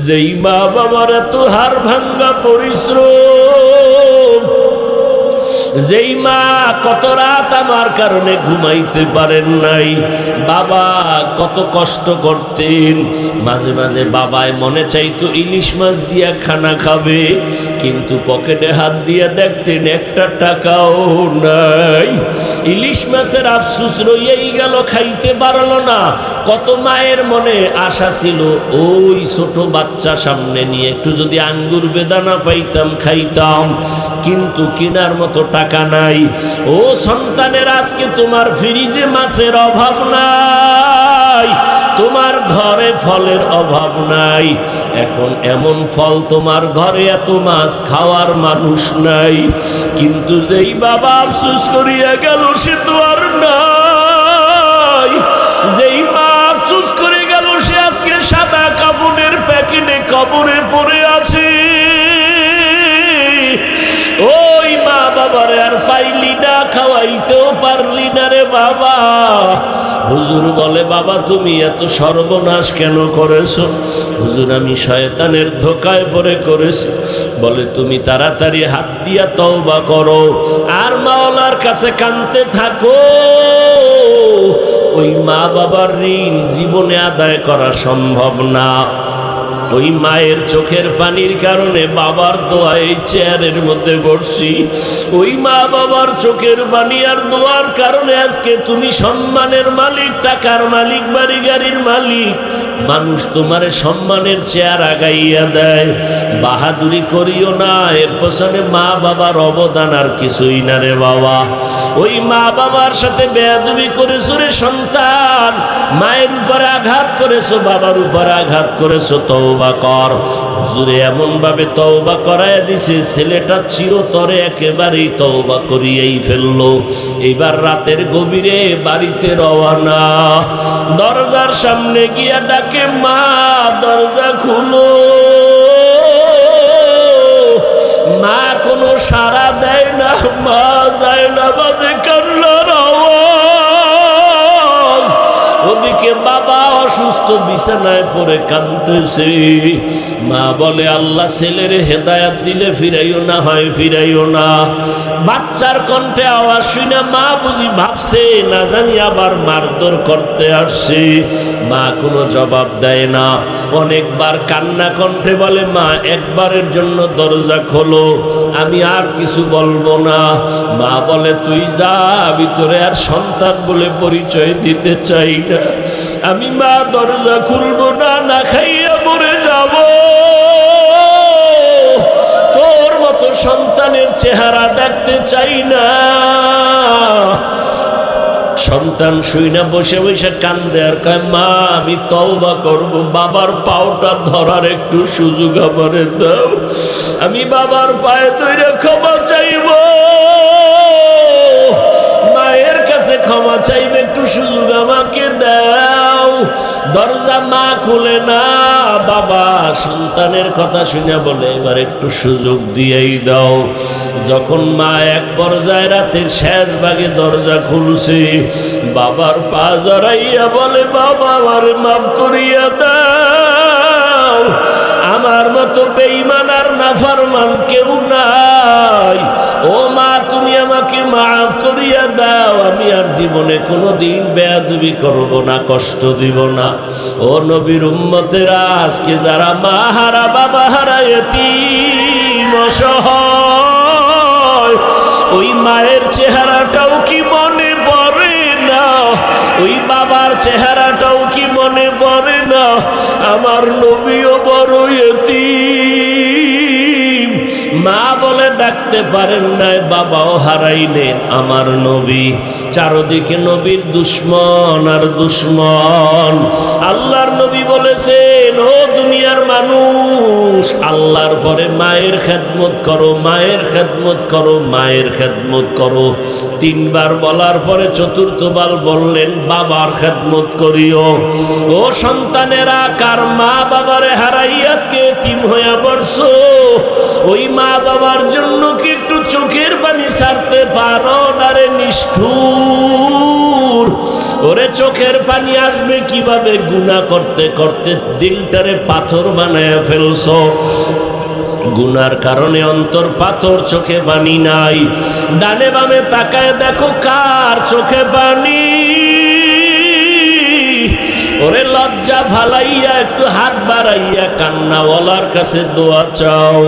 যেই মা বাবার এত হাড় ভাঙ্গা পরিশ্রম, যেই মা কত রাত আমার কারণে ঘুমাইতে পারেন নাই, বাবা কত কষ্ট করতেন, মাঝে মাঝে বাবায় মনে চাইতো ইলিশ মাছ দিয়া খানা খাবে, কিন্তু পকেটে হাত দিয়া দেখতেন একটা টাকাও নাই। ইলিশ মাছের আফসোস রইয়াই গেল, খাইতে পারল না। কত মায়ের মনে আশা ছিল, ওই ছোট বাচ্চা সামনে নিয়ে একটু যদি আঙ্গুর বেদানা পাইতাম খাইতাম, কিন্তু কেনার মতো টাকা নাই। ও সন্তানের, আজকে তোমার ফ্রিজে মাছের অভাব নাই, তোমার ঘরে ফলের অভাব নাই। এখন এমন ফল তোমার ঘরে, এত মাছ খাওয়ার মানুষ নাই। কিন্তু যেই বাবা আফসোস করিয়া গেল, সে তো আর নাই। যেই মা আফসোস করে গেল, সে আজকে সাদা কাপড়ের প্যাকেটে কবরে পড়ে আছে। ওই মা বাবারে আর পাইলি না, খাওয়াইতেও পারলি না রে বাবা। হুজুর বলে, বাবা তুমি এত সর্বনাশ কেন করেছো? হুজুর আমি শয়তানের ধোকায় পড়ে করেছি। বলে, তুমি তাড়াতাড়ি হাত দিয়া তওবা করো আর মাওলার কাছে কাঁদতে থাকো। ওই মা বাবার ঋণ জীবনে আদায় করা সম্ভব না। ওই মায়ের চোখের পানির কারণে বাবার দোয়া এই চেয়ারের মধ্যে বসছি। ওই মা বাবার চোখের পানি আর দোয়ার কারণে আজকে তুমি সম্মানের মালিক, টাকার মালিক, বাড়ি গাড়ির মালিক। মানুষ তোমার সম্মানের চেয়ার আগাইয়া দেয়। বাহাদুরি করিও না, এর পেছনে মা বাবার অবদান আর কিছুই না রে বাবা। ওই মা বাবার সাথে বেয়াদবি করেছো রে সন্তান, মায়ের উপরে আঘাত করেছো, বাবার উপরে আঘাত করেছো, তওবা কর। হুজুরে এমন ভাবে তওবা করায় দিছে, ছেলেটা চিরতরে একেবারেই তওবা করিয়েই ফেললো। এইবার রাতের গভীরে বাড়িতে রওনা, দরজার সামনে গিয়া ডাকে, মা দরজা খুলো। মা কোনো সাড়া দেয় না, মা যায় না, বাজে কান্নার আওয়াজ। ওদিকে বাবা অসুস্থ, বিছানায় পড়ে কাঁদতেছে। মা বলে, আল্লাহ ছেলের হেদায়াত দিলে ফিরাইও না হয় ফিরাইও না। বাচ্চার কণ্ঠে আওয়াজ শুনে মা বুঝি ভাবছে না জানি আবার মারধর করতে আসছে। মা কোনো জবাব দেয় না। অনেকবার কান্না কণ্ঠে বলে, মা একবারের জন্য দরজা খোলো, আমি আর কিছু বলবো না। মা বলে, তুই যা, ভিতরে আর সন্তান বলে পরিচয় দিতে চাই না। আমি মা দরজা খুলবো না, না খাইয়া মরে যাব। তোর মতো সন্তানের চেহারা দেখতে চাই না। সন্তান শুই না বসে বসে কান্দে আর কয়, মা আমি তওবা করব, বাবার পাওটা ধরার একটু সুযোগ আমারে দাও। আমি বাবার পায়ে ধরে ক্ষমা চাইব, মায়ের কাছে ক্ষমা চাইবে, একটু সুযোগ আমাকে দাও। দরজা মা খুলে না। বাবা সন্তানের কথা শুনে বলে, এবার একটু সুযোগ দিয়েই দাও। যখন মা এক পর্যায়ে রাতের শেষ ভাগে দরজা খুলছে, বাবার পা জড়াইয়া বলে, বাবা আমারে মাফ করিয়া দাও। আমার মতো বেঈমান আর নাফরমান কেউ নাই। ও মা তুমি আমাকে মাফ করিয়া দাও, আমি আর জীবনে কোনোদিন বেয়াদবি করব না, কষ্ট দিব না। ও নবীর উম্মতেরা, আজকে যারা মা হারা, বাবা হারা, এতিম, অসহায়, ওই মায়ের চেহারাটাও কি মনে পড়ে না? ওই বাবার চেহারাটাও কি মনে পড়ে না? আমার নবীও বড় এতিম, মা বলে ডাকতে পারেন নাই, বাবাও হারাইলেন। আমার নবী, চারদিকে নবীর দুশ্মন আর দুশ্মন। আল্লাহর নবী বলেছেন, ও দুনিয়ার মানুষ, আল্লাহর পরে মায়ের খেদমত করো, মায়ের খেদমত করো, মায়ের খেদমত করো। তিনবার বলার পরে চতুর্থবার বললেন, বাবার খেদমত করিও। ও সন্তানেরা, কার মা বাবারে হারাই আজকে এতিম হইয়া পড়ছো? ওই মা বাবার জন্য কি একটু চোখের পানি ছাড়তে পারো না রে নিষ্ঠুর? হুজুর ওরে চোখের পানি আসবে কিভাবে? গুনাহ করতে করতে দিলটারে পাথর বানায় ফেলছো, গুনার কারণে অন্তর পাথর, চোখে পানি নাই। ডানে বামে তাকায় দেখো কার চোখে পানি। ওরে লজ্জা ভালাইয়া একটু হাত বাড়াইয়া কান্নাওয়ালার কাছে দোয়া চাও,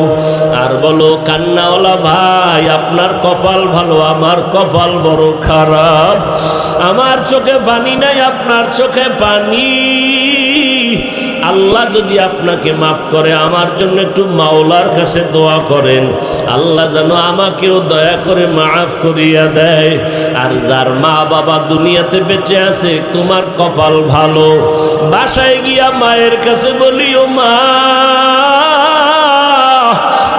আর বলো কান্নাওয়ালা ভাই আপনার কপাল ভালো, আমার কপাল বড় খারাপ, আমার চোখে পানি নাই, আপনার চোখে পানি। আল্লাহ যদি আপনাকে মাফ করে আমার জন্য একটু মাওলার কাছে দোয়া করেন, আল্লাহ যেন আমাকেও দয়া করে মাফ করিয়া দেয়। আর যার মা বাবা দুনিয়াতে বেঁচে আছে তোমার কপাল ভালো, বাসায় গিয়া মায়ের কাছে বলিও মা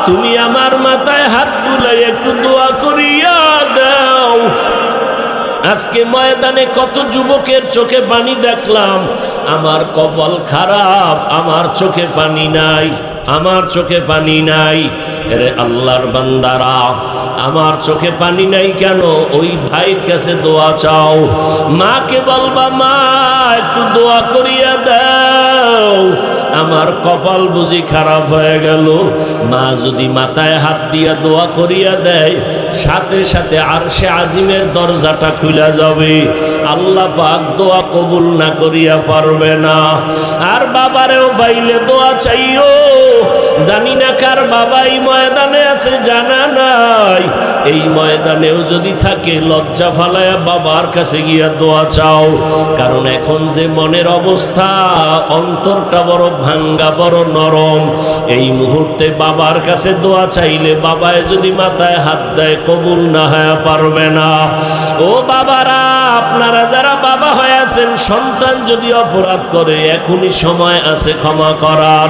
তুমি আমার মাথায় হাত বুলাই একটু দোয়া করিয়া দাও। আজকে ময়দানে কত যুবকের চোখে পানি দেখলাম, আমার কপাল খারাপ, আমার চোখে পানি নাই, আমার চোখে পানি নাই। এরে আল্লাহর বান্দারা, আমার চোখে পানি নাই কেন? ওই ভাইয়ের কাছে দোয়া চাও, মাকে বলবা মা একটু দোয়া করিয়া দাও, আমার কপাল বুঝি খারাপ হয়ে গেল। মা যদি মাথায় হাত দিয়া দোয়া করিয়া দেয়, সাথে সাথে আরশে আজিমের দরজাটা খুলে যাবে, আল্লাহ পাক দোয়া কবুল না করিয়া পারবে না। আর বাবারেও বাইলে দোয়া চাইও, জানি না কার বাবা এই ময়দানে আছে জানা নাই, এই ময়দানেও যদি থাকে লজ্জা ফালায়া বাবার কাছে গিয়া দোয়া চাও। কারণ এখন যে মনের অবস্থা, অন্তরটা বড় ভাঙ্গা, বড় নরম। এই মুহূর্তে বাবার কাছে দোয়া চাইলে বাবায় যদি মাথায় হাত দেয় কবুল না হয়ে পারবে না। ও বাবারা, আপনারা যারা বাবা হয়ে আছেন, সন্তান যদি অপরাধ করে এখনই সময় আছে ক্ষমা করার।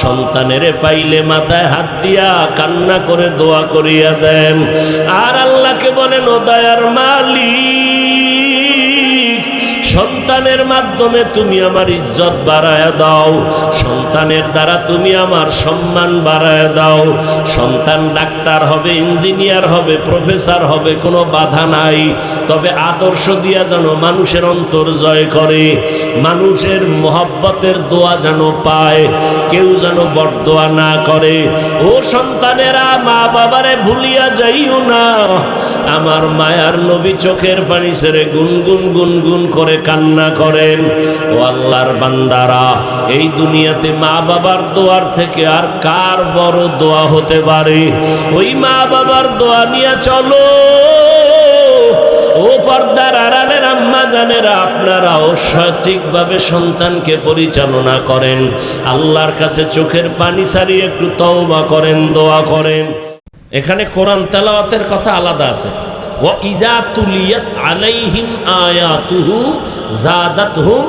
সন্তানের পাইলে মাথায় হাত দিয়া কান্না করে দোয়া করিয়া দেন, আর আল্লাহকে বলেন ও দয়ার মালিক, সন্তানের মাধ্যমে তুমি আমার ইজ্জত বাড়ায় দাও, সন্তানের দ্বারা তুমি আমার সম্মান বাড়ায় দাও। সন্তান ডাক্তার হবে, ইঞ্জিনিয়ার হবে, প্রফেসর হবে, কোনো বাধা নাই, তবে আদর্শ দিয়া যেন মানুষের অন্তর জয় করে, মানুষের মোহব্বতের দোয়া যেন পায়, কেউ যেন বরদোয়া না করে। ও সন্তানেরা, মা বাবারে ভুলিয়া যাইও না। আমার মায়ার নবী চোখের পানি ছেড়ে গুনগুন গুনগুন করে কান্না করেন। ও আল্লাহর বান্দারা, এই দুনিয়াতে মা বাবার দোয়ার থেকে আর কার বড় দোয়া হতে পারে? ওই মা বাবার দোয়া নিয়ে চলো। ও পর্দার আড়ালের আম্মা জানেরা, আপনারাও সঠিকভাবে সন্তানকে পরিচালনা করেন, আল্লাহর কাছে চোখের পানি ছাড়িয়ে একটু তওবা করেন, দোয়া করেন। এখানে কোরআন তেলাওয়াতের কথা আলাদা আছে। ওয়া ইযা তুলিয়াত আলাইহিম আয়াতুহু যাদাতহুম,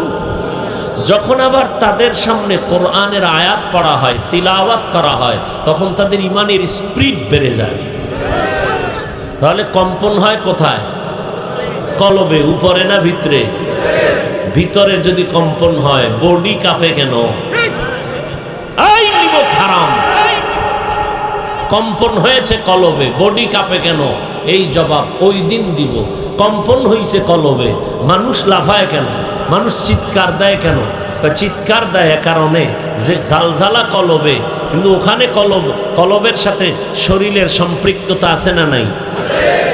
যখন আবার তাদের সামনে কোরআনের আয়াত পড়া হয়, তিলাওয়াত করা হয়, তখন তাদের ইমানের স্পিরিট বেড়ে যায়। তাহলে কম্পন হয় কোথায়? কলবে, উপরে না ভিতরে? ভিতরে যদি কম্পন হয়, বডি কাঁপে কেন? এই নিমক হারাম, কম্পন হয়েছে কলবে, বডি কাঁপে কেন? এই জবাব ওই দিন দিব। কম্পন হইছে কলবে, মানুষ লাফায় কেন? মানুষ চিৎকার দেয় কেন? চিৎকার দেয় কারণে যে ঝালঝালা কলবে, কিন্তু ওখানে কলবের সাথে শরীরের সম্পৃক্ততা আছে না নাই?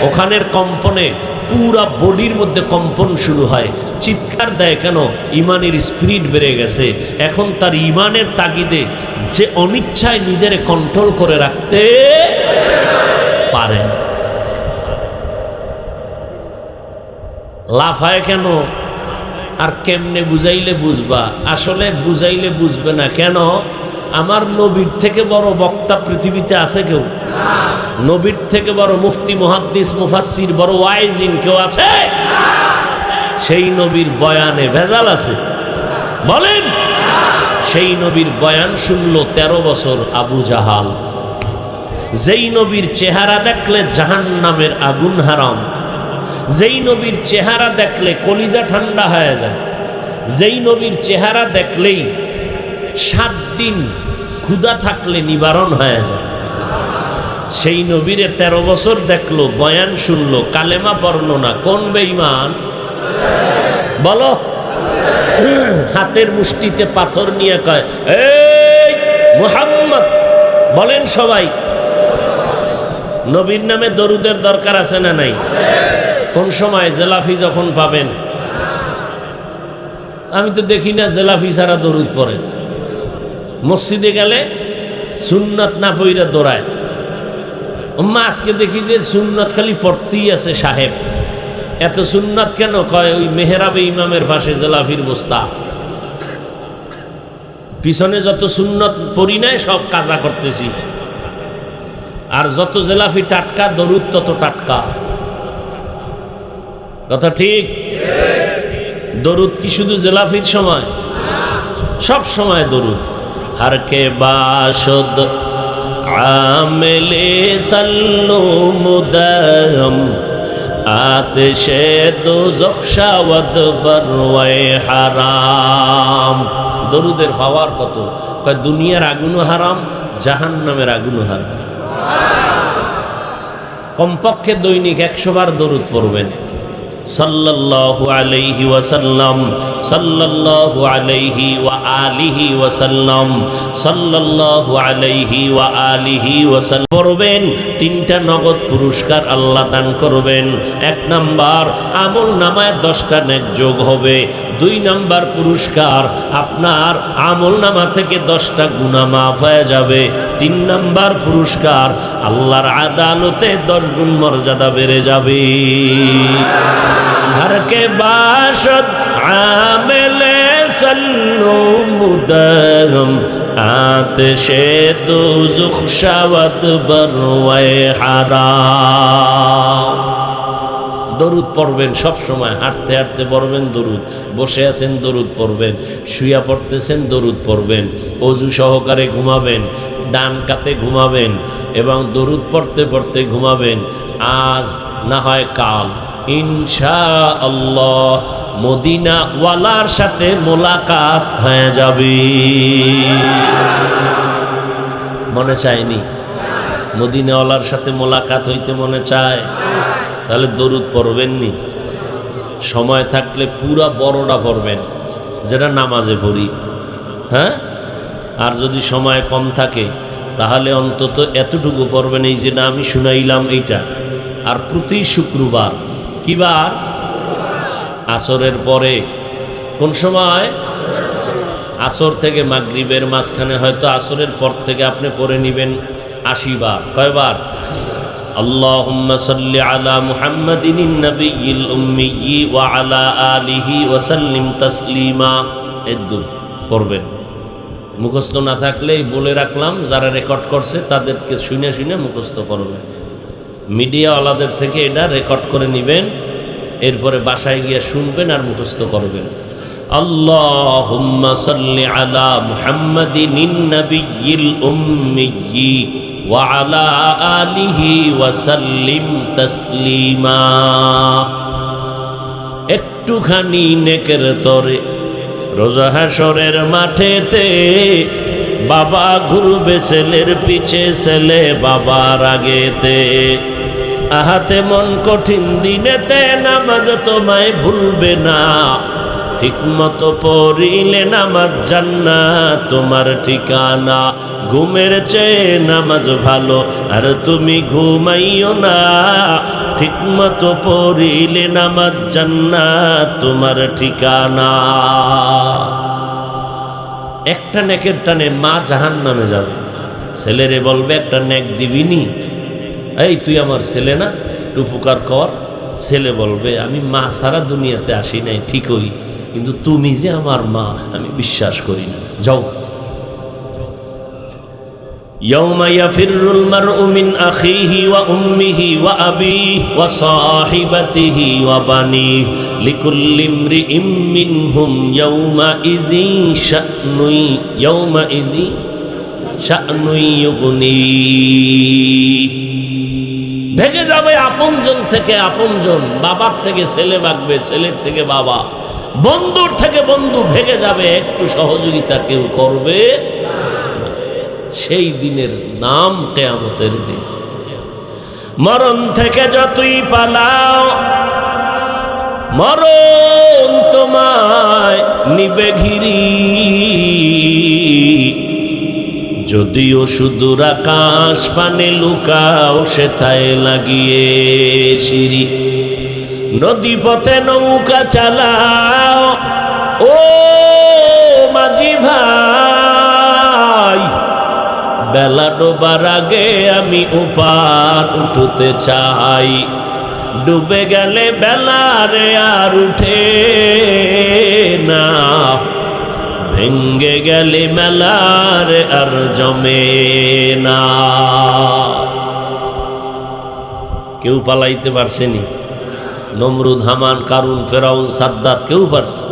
ওখানের কম্পনে পুরা বডির মধ্যে কম্পন শুরু হয়। চিৎকার দেয় কেন? ইমানের স্পিরিট বেড়ে গেছে। এখন তার ইমানের তাগিদে যে অনিচ্ছায় নিজের কন্ট্রোল করে রাখতে পারে না। লাফায় কেন? আর কেমনে বুঝাইলে বুঝবা? আসলে বুঝাইলে বুঝবে না। কেন? আমার নবীর থেকে বড় বক্তা পৃথিবীতে আছে কেউ? নবীর থেকে বড় মুফতি, মুহাদ্দিস, মুফাসসির, বড় ওয়াইজিন কেউ আছে? সেই নবীর বয়ানে ভেজাল আছে? বলেন। সেই নবীর বয়ান শুনলো 13 বছর আবু জাহাল। যেই নবীর চেহারা দেখলে জাহান্নামের আগুন হারাম, যেই নবীর চেহারা দেখলে কলিজা ঠান্ডা হয়ে যায়, যেই নবীর চেহারা দেখলেই 7 দিন ক্ষুধা থাকলে নিবারণ হয়ে যায়, সেই নবীরে 13 বছর দেখলো, বয়ান শুনলো, কালেমা পড়লো না। কোন বেঈমান? বলো। হাতের মুষ্টিতে পাথর নিয়ে কয়, এই মুহাম্মদ বলেন সবাই। নবীর নামে দরুদের দরকার আছে না নাই? কোন সময়? জেলাফি যখন পাবেন। আমি তো দেখি না জেলাফি ছাড়া দরুদ পড়ে। মসজিদে গেলে সুন্নত না পইরা দৌড়ায়। মা আজকে দেখি যে সুন্নত খালি পড়তেই আছে সাহেব। এত সুন্নত কেন? কয় ওই মেহরাবে ইমামের পাশে জেলাফির বস্তা। পিছনে যত সুন্নত পড়ি নাই সব কাজা করতেছি। আর যত জেলাফি টাটকা, দরুদ তত টাটকা। কথা ঠিক? দরুদ কি শুধু জেলাফির সময়? সব সময় দরুদ। হারকে বাসদ আমেলে সাল্লু মুদাম আতশে দোজখ শাওয়াদ বরওয়ায়ে হারাম। দরুদের পাওয়ার কত! কয় দুনিয়ার আগুনও হারাম, জাহান্নামের আগুনও হারাম। কমপক্ষে দৈনিক 100 বার দরুদ পড়বেন। সাল্লাল্লাহু আলাইহি ওয়াসাল্লাম, সাল্লাল্লাহু আলাইহি ওয়া আলিহি ওয়াসাল্লাম, সাল্লাল্লাহু আলাইহি ওয়া আলিহি ওয়াসাল্লাম পড়বেন। 3টা নগদ পুরস্কার আল্লাহ দান করবেন। 1 নাম্বার, আমল নামায় 10টা নেক যোগ হবে। 2 নাম্বার পুরস্কার, আপনার আমল নামা থেকে 10টা গুনাহ মাফ হয়ে যাবে। 3 নাম্বার পুরস্কার, আল্লাহর আদালতে 10 গুণ মর্যাদা বেড়ে যাবে। हर के बाशद आमिले सल्लु मुदम आतशे दोज़ख शावद बरवाए हाराम। দরুদ পড়বেন সব সময়। হাঁটতে হাঁটতে পড়বেন দরুদ, বসে আছেন দরুদ পড়বেন, শুয়া পড়তেছেন দরুদ পড়বেন, অজু সহকারে ঘুমাবেন, ডান কাতে ঘুমাবেন এবং দরুদ পড়তে পড়তে ঘুমাবেন। আজ না হয় কাল ইনশাআল্লাহ মদিনা ওয়ালার সাথে মোলাকাত হয়ে যাবে। মনে চায়নি? মদিনা ওয়ালার সাথে মোলাকাত হইতে মনে চায়? তাহলে দরুদ পড়বেননি। সময় থাকলে পুরা বড়টা পড়বেন, যেটা নামাজে পড়ি। হ্যাঁ, আর যদি সময় কম থাকে তাহলে অন্তত এতটুকু পড়বেন, এই যেটা আমি শুনাইলাম এইটা। আর প্রতি শুক্রবার, কিবার? আসরের পরে। কোন সময়? আসর থেকে মাগরিবের মাঝখানে, হয়তো আসরের পর থেকে আপনি পড়ে নেবেন 80 বার। কয়বার? আল্লাহুম্মা সাল্লি আলা মুহাম্মাদিন নবিয়্যিল উম্মিয়্যি ওয়া আলা আলিহি ওয়া সাল্লিম তাসলিমা। এদু পড়বেন। মুখস্থ না থাকলেই বলে রাখলাম, যারা রেকর্ড করছে তাদেরকে শুনে শুনে মুখস্থ করবেন। মিডিয়াওয়ালাদের থেকে এটা রেকর্ড করে নেবেন, এরপরে বাসায় গিয়ে শুনবেন আর মুখস্থ করবেন। আল্লাহুম্মা সাল্লি আলা মুহাম্মাদিন নবিয়্যিল উম্মিয়্যি ওয়া আলা আলিহি ওয়া সাল্লিম তাসলিমা। একটুখানি নেকের তরে রোজা হাশরের মাঠেতে বাবা ঘুরবে ছেলের পিছে, ছেলে বাবার আগেতে। আহাতে মন কঠিন দিনেতে নামাজ তোমায় ভুলবে না, ঠিক মতো পড়িলে নামাজ জান্নাত তোমার ঠিকানা। ঘুমের চেয়ে নামাজ ভালো আর তুমি ঘুমাইও না, ঠিক মতো পড়িলে নামাজ জান্নাত তোমার ঠিকানা। একটা নেকের টানে মা জাহান্নামে যাবে। ছেলেরে বলবে একটা নেক দিবিনি? এই তুই আমার ছেলে না, একটু উপকার কর। ছেলে বলবে আমি মা সারা দুনিয়াতে আসি নাই ঠিকই, কিন্তু তুমি যে আমার মা আমি বিশ্বাস করি না, যাও। ইয়াউমা ইয়াফিরুল মারউ মিন আখিহি ওয়া উম্মিহি ওয়া আবিহি ওয়া সাহিবাতিহি ওয়া বানিহি লিকুল্লি ইমরিইম মিনহুম ইয়াউমা ইযিন শা'নুন ইউগনি। ভেগে যাবে আপনজন থেকে আপনজন, বাবার থেকে ছেলে ভাগবে, ছেলের থেকে বাবা, বন্ধুর থেকে বন্ধু ভেগে যাবে। একটু সহযোগিতা কেউ করবে না। সেই দিনের নাম কিয়ামতের দিন। মরণ থেকে যতই পালাও, মরণ তোমায় নিবে ঘিরি, যদিও সুদূর আকাশ পানে লুকাও সেথায় লাগিয়ে সিঁড়ি। নদী পথে নৌকা চালাও ও মাঝি ভাই, বেলা ডোবার আগে আমি ওপার উঠতে চাই। ডুবে গেলে বেলারে আর উঠে না, ভেঙ্গে গেলে মেলারে আর জমে না। কেউ পালাইতে পারছেনি? নমরুদ, হামান, কারুন, ফেরাউন, সাদ্দাত কেউ পারছে?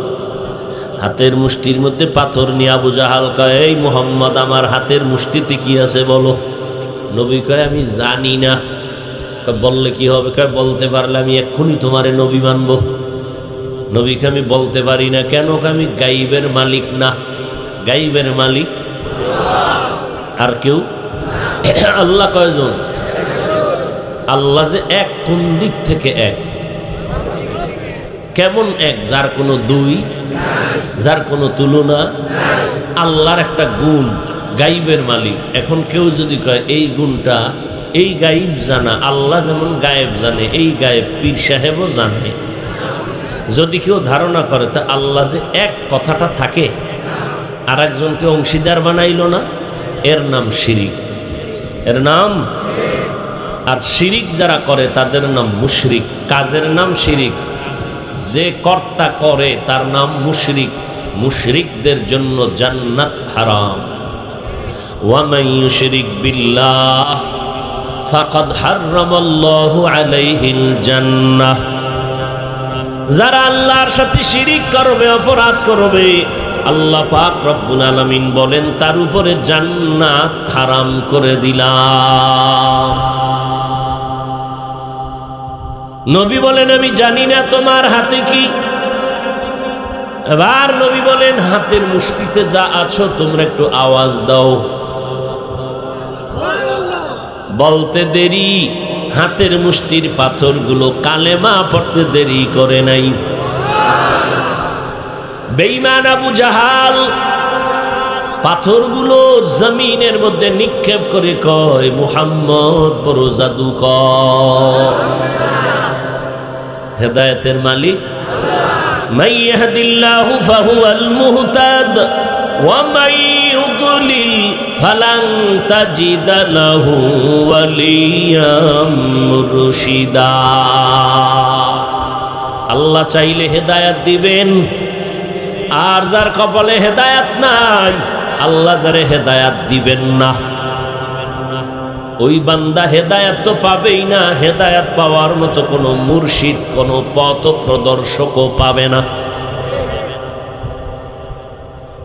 হাতের মুষ্টির মধ্যে পাথর নিয়ে আবু জাহাল কয়, এই মুহাম্মদ আমার হাতের মুষ্টিতে কি আছে বলো। নবী কয় আমি জানি না। বললে কি হবে? কয় বলতে পারলে আমি এক্ষুনি তোমারে নবী মানব। নবীকে আমি বলতে পারি না। কেন? আমি গাইবের মালিক না। গাইবের মালিক আর কেউ? আল্লাহ কয়জন? আল্লাহ যে এক, কোন দিক থেকে এক? কেমন এক? যার কোনো দুই, যার কোনো তুলনা। আল্লাহর একটা গুণ, গাইবের মালিক। এখন কেউ যদি কয় এই গুণটা, এই গায়েব জানা, আল্লাহ যেমন গায়েব জানে, এই গায়েব পীর সাহেবও জানে। যদি কেউ ধারণা করে তা আল্লাহ যে এক কথাটা থাকে, আর একজনকে অংশীদার বানাইল না, এর নাম শিরিক। এর নাম। আর শিরিক যারা করে তাদের নাম মুশরিক। কাজের নাম শিরিক, যে কর্তা করে তার নাম মুশরিক। মুশরিকদের জন্য জান্নাত হারাম। ওয়া মান ইউশরিক বিল্লাহ ফাকাদ হারামাল্লাহু আলাইহিল জান্নাহ। যারা আল্লাহর সাথে শিরিক করবে, অপরাধ করবে, আল্লাহ পাক রব্বুল আলামিন বলেন তার উপরে জান্নাত হারাম করে দিলাম। নবী বলেন আমি জানি না তোমার হাতে কি। এবার নবী বলেন হাতের মুষ্টিতে যা আছো তোমরা একটু আওয়াজ দাও। বলতে দেরি, হাতের মুষ্টির পাথরগুলো কালেমা পড়তে দেরি করে নাই। বেঈমান আবু জাহাল পাথরগুলো জমিনের মধ্যে নিক্ষেপ করে কয় মুহাম্মদ বড় জাদুকর। হেদায়েতের মালিক মান ইয়াহদিল্লাহু ফাহুয়াল মুহতাদ ওয়া মান ইউদ্লিল ফালান তাজিদা লাহু ওয়ালিয়াম মুরশিদা। আল্লাহ চাইলে হেদায়েত দিবেন, আর যার কপালে হেদায়েত নাই আল্লাহ যারে হেদায়েত দিবেন না, ওই বান্দা হেদায়েত তো পাবেই না। হেদায়েত পাওয়ার মতো কোনো মুর্শিদ, কোনো পথ প্রদর্শকও পাবে না।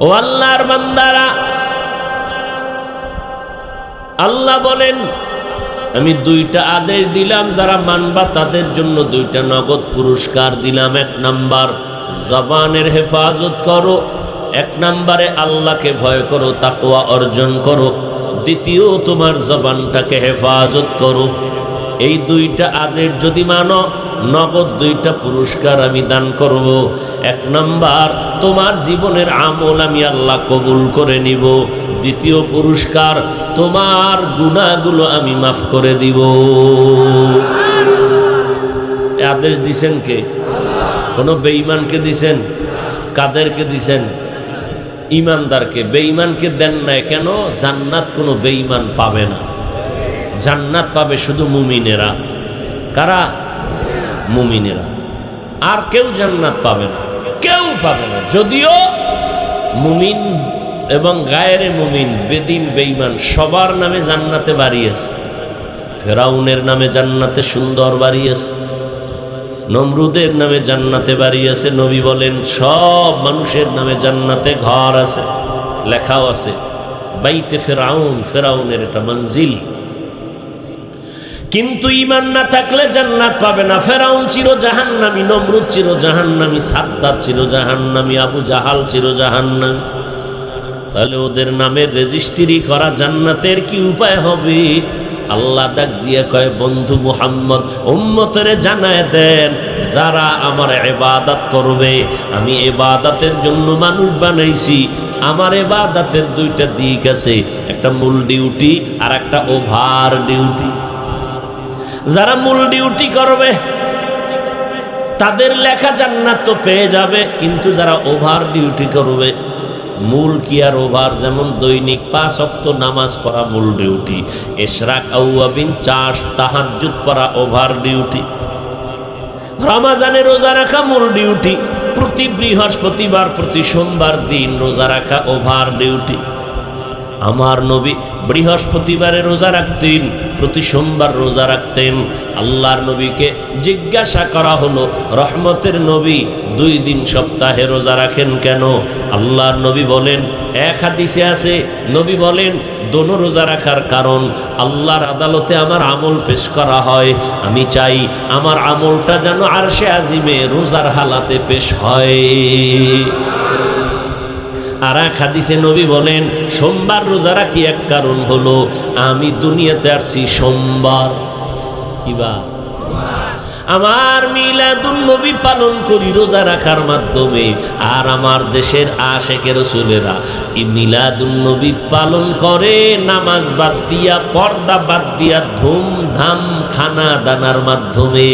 ও আল্লাহর বান্দারা, আল্লাহ বলেন আমি দুইটা আদেশ দিলাম, যারা মানবা তাদের জন্য দুইটা নগদ পুরস্কার দিলাম। এক নাম্বার জবানের হেফাজত করো, এক নম্বরে আল্লাহকে ভয় করো, তাকওয়া অর্জন করো। দ্বিতীয় তোমার জবানটাকে হেফাজত করো। এই দুইটা আদেশ যদি মানো, নগদ দুইটা পুরস্কার আমি দান করব। এক নাম্বার তোমার জীবনের আমল আমি আল্লাহ কবুল করে নিব। দ্বিতীয় পুরস্কার তোমার গুনাহগুলো আমি মাফ করে দিব। আদেশ দিছেন কে? কোনো বেঈমানকে দিছেন? কাদেরকে দিছেন? ইমানদারকে। বেঈমানকে দেন নাই কেন? জান্নাত কোনো বেঈমান পাবে না, জান্নাত পাবে শুধু মুমিনেরা। কারা? মুমিনেরা। আর কেউ জান্নাত পাবে না, কেউ পাবে না। যদিও মুমিন এবং গায়েরে মুমিন, বেদিন বেঈমান সবার নামে জান্নাতে বাড়ি আছে। ফেরাউনের নামে জান্নাতে সুন্দর বাড়ি আছে, নমরুদের নামে জান্নাতে বাড়ি আছে। নবী বলেন সব মানুষের নামে জান্নাতে ঘর আছে, লেখাও আছে বাইতে ফেরাউন, ফেরাউনের এটা মঞ্জিল। কিন্তু ঈমান না থাকলে জান্নাত পাবে না। ফেরাউন চির জাহান্নামী, নমরুদ চির জাহান্নামী, সাদ্দাত চির জাহান্নামী, আবু জাহাল চির জাহান্নামী। তাহলে ওদের নামের রেজিস্ট্রি করা জান্নাতের কি উপায় হবে? আল্লাহ ডাক দিয়ে কয়, বন্ধু মুহাম্মদ, উম্মতেরে জানায় দেন, যারা আমার ইবাদত করবে, আমি ইবাদতের জন্য মানুষ বানাইছি। আমার ইবাদতের দুইটা দিক আছে, একটা মূল ডিউটি আর একটা ওভার ডিউটি। যারা মূল ডিউটি করবে তাদের লেখা জান্নাত তো পেয়ে যাবে, কিন্তু যারা ওভার ডিউটি করবে, মূল কি আর ওভার, যেমন দৈনিক 5 ওয়াক্ত নামাজ পড়া মূল ডিউটি, ইশরাক আউয়াবিন চাষ তাহাজ্জুদ পড়া ওভার ডিউটি, রমাজানে রোজা রাখা মূল ডিউটি, প্রতি বৃহস্পতিবার প্রতি সোমবার দিন রোজা রাখা ওভার ডিউটি। আমার নবী বৃহস্পতিবারে রোজা রাখতেন, প্রতি সোমবার রোজা রাখতেন। আল্লাহর নবীকে জিজ্ঞাসা করা হলো, রহমতের নবী 2 দিন সপ্তাহে রোজা রাখেন কেন? আল্লাহর নবী বলেন, এক হাদিসে আছে, নবী বলেন, দোনো রোজা রাখার কারণ, আল্লাহর আদালতে আমার আমল পেশ করা হয়, আমি চাই আমার আমলটা যেন আরশে আজিমে রোজার হালাতে পেশ হয়। আর এক হাদিসে নবী বলেন, সোমবার রোজা রাখি এক কারণ হলো, আমি দুনিয়াতে আসছি সোমবার। কিবা আমার মিলাদুন নবী পালন করি রোজা রাখার মাধ্যমে, আর আমার দেশের আশেকের রাসূলেরা এই মিলাদুন নবী পালন করে নামাজ বাদ দিয়া, পর্দা বাদ দিয়া, ধুমধাম খানা দানার মাধ্যমে।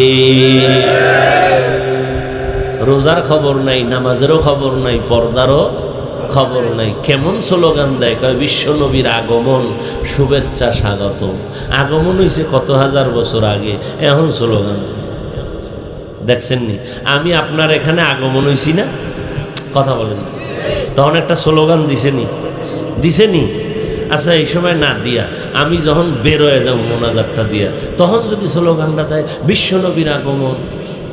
রোজার খবর নাই, নামাজেরও খবর নাই, পর্দারও খবর নাই। কেমন স্লোগান দেয়, কয় বিশ্ব নবীর আগমন, শুভেচ্ছা স্বাগত। আগমন হয়েছে কত হাজার বছর আগে, এখন স্লোগান দেখছেন নি? আমি আপনার এখানে আগমন হয়েছি না, কথা বলেন না, তখন একটা স্লোগান দিছেনি? আচ্ছা, এই সময় না দিয়া আমি যখন বের হয়ে যাব মোনাজাতটা দিয়া, তখন যদি স্লোগানটা দেয় বিশ্ব নবীর আগমন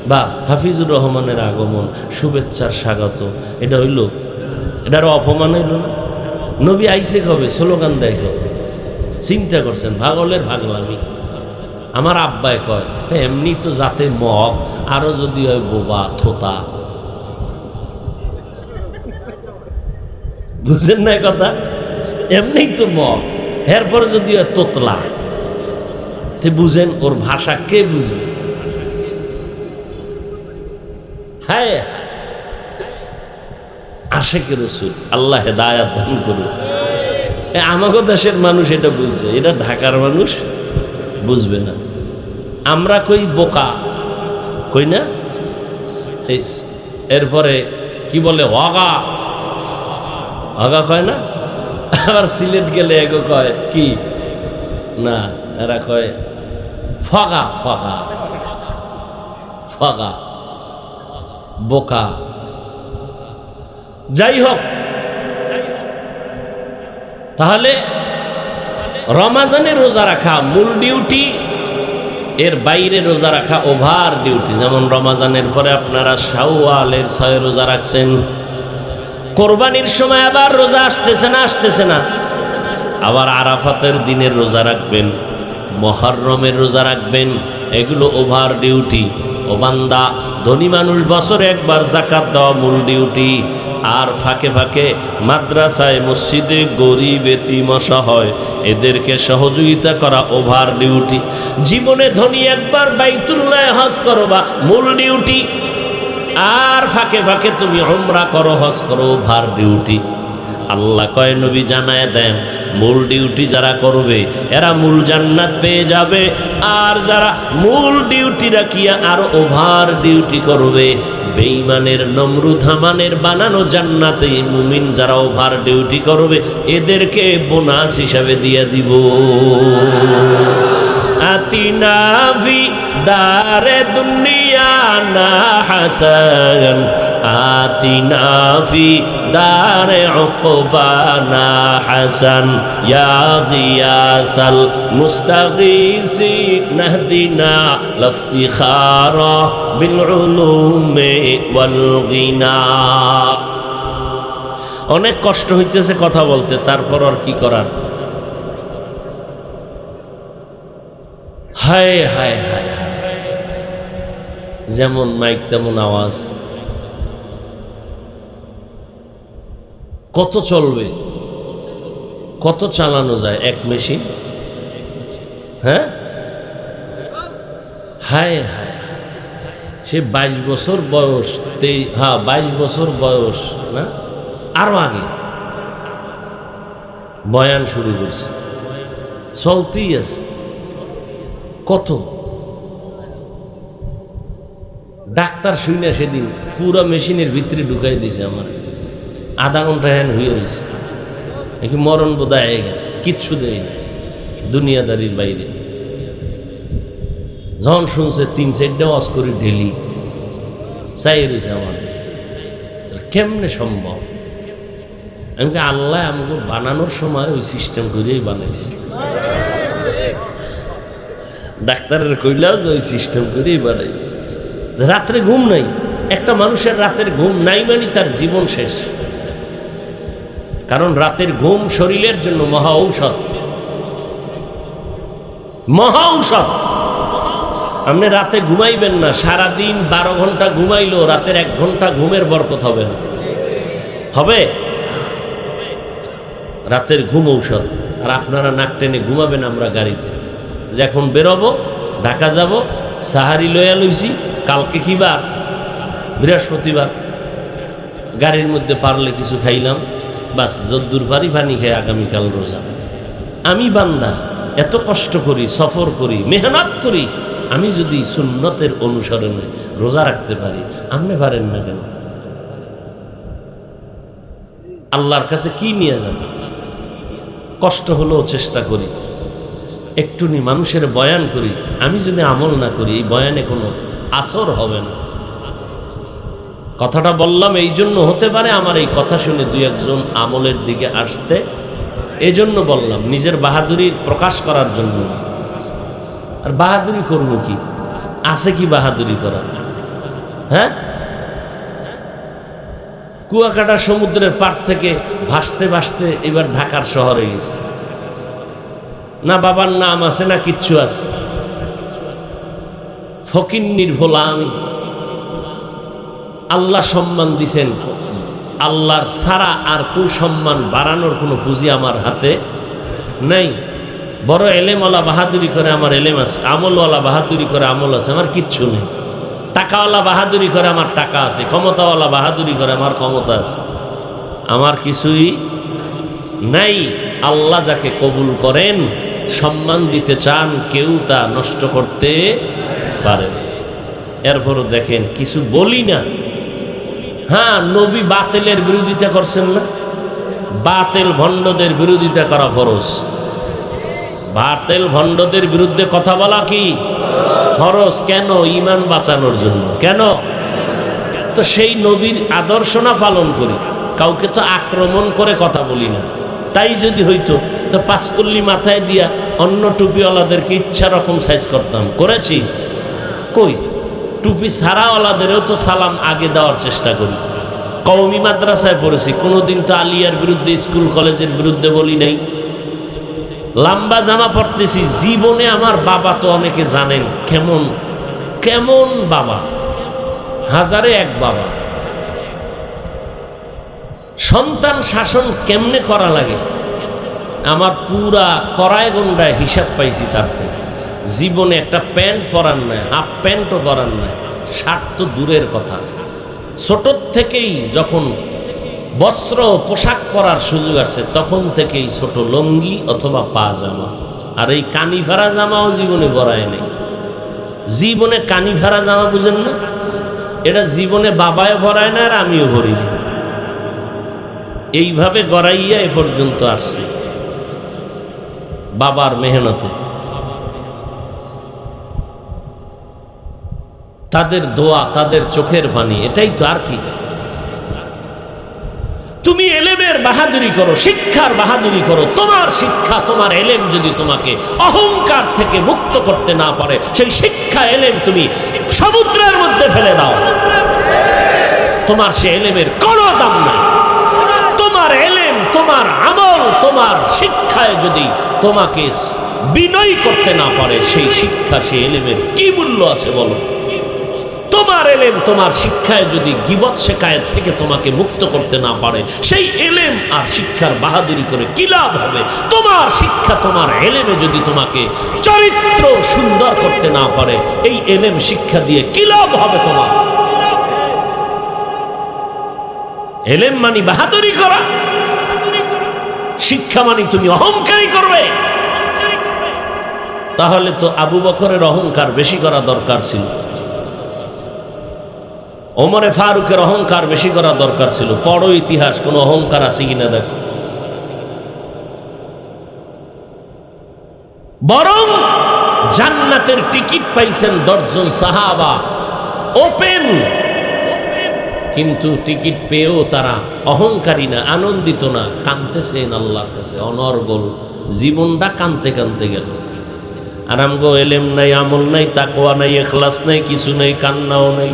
বা হাফিজুর রহমানের আগমন, শুভেচ্ছার স্বাগত, এটা হইল, এটারও অপমান হইল না? নবী আইসে কবে, স্লোগান দেয় কবে? চিন্তা করছেন? পাগলের পাগলামি। আমার আব্বাই কয়, এমনি তো যাতে মগ, আরো যদি হয় বোবা থোতা। বুঝেন না কথা? এমনি তো মগ, এরপরে যদি হয় তোতলা, তে বুঝেন ওর ভাষা কে বুঝবে? হ্যাঁ, আশেকের রাসূল, আল্লাহ হেদায়াত দান করুন। আমাগো দেশের মানুষ এটা বুঝছে, এটা ঢাকার মানুষ বুঝবে না। আমরা কই বোকা, কই না? এরপরে কি বলে, হগা হগা কয় না? আবার সিলেট গেলে এগো কয় কি না, এরা কয় ফগা ফগা ফগা, বোকা। যাই হোক, তাহলে রমাজানে রোজা রাখা মূল ডিউটি, এর বাইরে রোজা রাখা ওভার ডিউটি। যেমন রমাজানের পরে আপনারা শাওয়ালের 6 রোজা রাখছেন, কোরবানির সময় আবার রোজা আসতেছে না, আবার আরাফাতের দিনের রোজা রাখবেন, মুহররমের রোজা রাখবেন, এগুলো ওভার ডিউটি। ও বান্দা, ধনী মানুষ বছরে একবার যাকাত দেওয়া মূল ডিউটি, আর ফাঁকে ফাঁকে মাদ্রাসায় মসজিদে গরিব এতিম অসহায় এদেরকে সহযোগিতা করা ওভার ডিউটি। জীবনে ধনী একবার বাইতুল্লাহ হজ করবা মূল ডিউটি, আর ফাঁকে ফাঁকে তুমি উমরা করো, হজ করো, ওভার ডিউটি। আল্লাহ কয়, নবী জানায় দেন, মূল ডিউটি যারা করবে এরা মূল জান্নাত পেয়ে যাবে, আর যারা মূল ডিউটি রাখিয়া আর ওভার ডিউটি করবে, বেঈমানের নমরুদ হামানের বানানো জান্নাতে মুমিন যারা ওভার ডিউটি করবে এদেরকে বোনাস হিসাবে দিয়ে দিব। আতিনা ফি দারে দুনিয়া না হাসান, আতিনা ফি দারে উকবানা হাসান, ইয়া গিয়াসাল মুস্তাগীসি নাহদিনা লাফতিখারা বিল উলুমে ওয়াল গিনা। অনেক কষ্ট হইতেছে কথা বলতে, তারপর আর কি করার। হায় হায় হায় হায়, যেমন মাইক তেমন আওয়াজ। কত চলবে, কত চালানো যায় এক মেশিন? হ্যাঁ, হায় হায়, সে 22 বছর বয়স, 22 বছর বয়স না, আরো আগে বয়ান শুরু করছে, চলতেই আছে। কত ডাক্তার শুনে সেদিন পুরা মেশিনের ভিতরে ঢুকাই দিয়েছে আমার, আধা ঘন্টা হ্যান হয়ে রয়েছে, নাকি মরণ বোধহয় হয়ে গেছে, কিচ্ছু দেয় না দুনিয়াদারির বাইরে। যখন শুনছে 3-4টা ওয়াজ করে ঢেলি চাই রয়েছে আমার, কেমনে সম্ভব? আমি আল্লাহ আমাকে বানানোর সময় ওই সিস্টেম করেই বানাইছে, ডাক্তারের কইলাও যে ওই সিস্টেম করেই বানাইছে। রাত্রে ঘুম নাই, একটা মানুষের রাতের ঘুম নাই মানে তার জীবন শেষ। কারণ রাতের ঘুম শরীরের জন্য মহা ঔষধ, মহা ঔষধ। আপনি রাতে ঘুমাইবেন না, সারাদিন 12 ঘন্টা ঘুমাইলো, রাতের 1 ঘন্টা ঘুমের বরকত হবে না, হবে? রাতের ঘুম ঔষধ। আর আপনারা নাক টেনে ঘুমাবেন, আমরা গাড়িতে যে এখন বেরোবো, ঢাকা যাব, সাহারি লইয়া লইছি, কালকে কি বার? বৃহস্পতিবার। গাড়ির মধ্যে পারলে কিছু খাইলাম, বাস যদ্দুর পারি পানি খেয়ে আগামীকাল রোজা। আমি বান্দা এত কষ্ট করি, সফর করি, মেহনত করি, আমি যদি সুন্নতের অনুসরণে রোজা রাখতে পারি, আপনি পারেন না কেন? আল্লাহর কাছে কি নিয়ে যাবে? কষ্ট হলেও চেষ্টা করি, একটুনি মানুষের বয়ান করি। আমি যদি আমল না করি, এই বয়ানে কোনো আসর হবে না। কথাটা বললাম এই জন্য, হতে পারে আমার এই কথা শুনে 2-1 আমলের দিকে আসতে, এই জন্য বললাম, নিজের বাহাদুরি প্রকাশ করার জন্য না। আর বাহাদুরি করবো কি? আছে কি বাহাদুরি করার? হ্যাঁ, কুয়াকাটা সমুদ্রের পার থেকে ভাসতে ভাসতে এবার ঢাকার শহরে গেছে, না বাবার নাম আছে না কিচ্ছু আছে, ফকিন্নির ভোলা আমি। আল্লাহ সম্মান দিছেন, আল্লাহর ছাড়া আর কেউ সম্মান বাড়ানোর কোনো পুঁজি আমার হাতে নাই। বড় এলেমওয়ালা বাহাদুরি করে আমার এলেম আছে, আমলওয়ালা বাহাদুরি করে আমল আছে, আমার কিচ্ছু নেই। টাকাওয়ালা বাহাদুরি করে আমার টাকা আছে, ক্ষমতাওয়ালা বাহাদুরি করে আমার ক্ষমতা আছে, আমার কিছুই নাই। আল্লাহ যাকে কবুল করেন, সম্মান দিতে চান, কেউ তা নষ্ট করতে পারে না। এরপরও দেখেন কিছু বলি না। হ্যাঁ, নবী বাতিলের বিরোধিতা করছেন না? বাতিল ভণ্ডদের বিরোধিতা করা ফরজ। বাতিল ভণ্ডদের বিরুদ্ধে কথা বলা কি ফরজ? কেন? ঈমান বাঁচানোর জন্য। কেন? তো সেই নবীর আদর্শ না পালন করি, কাউকে তো আক্রমণ করে কথা বলি না। তাই যদি হইতো তো 5 কল্লি মাথায় দিয়া অন্য টুপিওয়ালাদেরকে ইচ্ছা রকম সাইজ করতাম, করেছি? কই, টুপি ছাড়াওয়ালাদেরও তো সালাম আগে দেওয়ার চেষ্টা করি। কওমি মাদ্রাসায় পড়েছি, কোনোদিন তো আলিয়ার বিরুদ্ধে, স্কুল কলেজের বিরুদ্ধে বলি নাই। লম্বা জামা পরতেছি, জীবনে আমার বাবা তো অনেকে জানেন কেমন কেমন বাবা, 1000-এ 1 বাবা। সন্তান শাসন কেমনে করা লাগে আমার পুরা কড়ায় গন্ডায় হিসাব পাইছি তার থেকে। জীবনে একটা প্যান্ট পরান নাই, হাফ প্যান্টও পরান নাই, শার্ট তো দূরের কথা। ছোট থেকেই যখন বস্ত্র পোশাক পরার সুযোগ আছে, তখন থেকেই ছোট লঙ্গি অথবা পাজামা। আর এই কানিফারা জামাও জীবনে পরায় নেই। জীবনে কানিফারা জামা বুঝেন না? এটা জীবনে বাবায় ভরায় না, আর আমিও ভরিনি। এইভাবে গড়াইয়া এ পর্যন্ত আসছে বাবার মেহনতে, তাদের দোয়া, তাদের চোখের পানি, এটাই তো। আর কি? তুমি এলেমের বাহাদুরি করো, শিক্ষার বাহাদুরি করো। তোমার শিক্ষা, তোমার এলেম যদি তোমাকে অহংকার থেকে মুক্ত করতে না পারে, সেই শিক্ষা এলেম তুমি সমুদ্রের মধ্যে ফেলে দাও। তোমার সে এলেমের কোনো দাম নাই। তোমার এলেম, তোমার আমল, তোমার শিক্ষায় যদি তোমাকে বিনয় করতে না পারে, সেই শিক্ষা, সেই এলেমের কি মূল্য আছে বলো? তোমার তোমার এলেম তোমার শিক্ষায় যদি গীবত শেখায়েত থেকে তোমাকে মুক্ত করতে না পারে, সেই এলেম আর শিক্ষার বাহাদুরি করে কি লাভ হবে? তোমার শিক্ষা তোমার এলেমে যদি তোমাকে চরিত্র সুন্দর করতে না পারে, এই এলেম শিক্ষা দিয়ে কি লাভ হবে তোমার? এলেম মানি বাহাদুরি করা, শিক্ষা মানি তুমি অহংকারী করবে। তাহলে তো আবু বকরের অহংকার বেশি করা দরকার ছিল, ওমরে ফারুকের অহংকার বেশি করা দরকার ছিল। পড়ো ইতিহাস, কোন অহংকার আছে কিনা দেখো। বরং জান্নাতের টিকিট পাইছেন 10 জন সাহাবা, ওপেন। কিন্তু টিকিট পেয়েও তারা অহংকারী না, আনন্দিত না, কাঁদতেছেন আল্লাহর কাছে, অনর্গল জীবনটা কাঁদতে কাঁদতে গেল। আর আমগো এলেম নাই, আমল নাই, তাকওয়া নাই, ইখলাস নাই, কিছু নাই, কান্নাও নাই।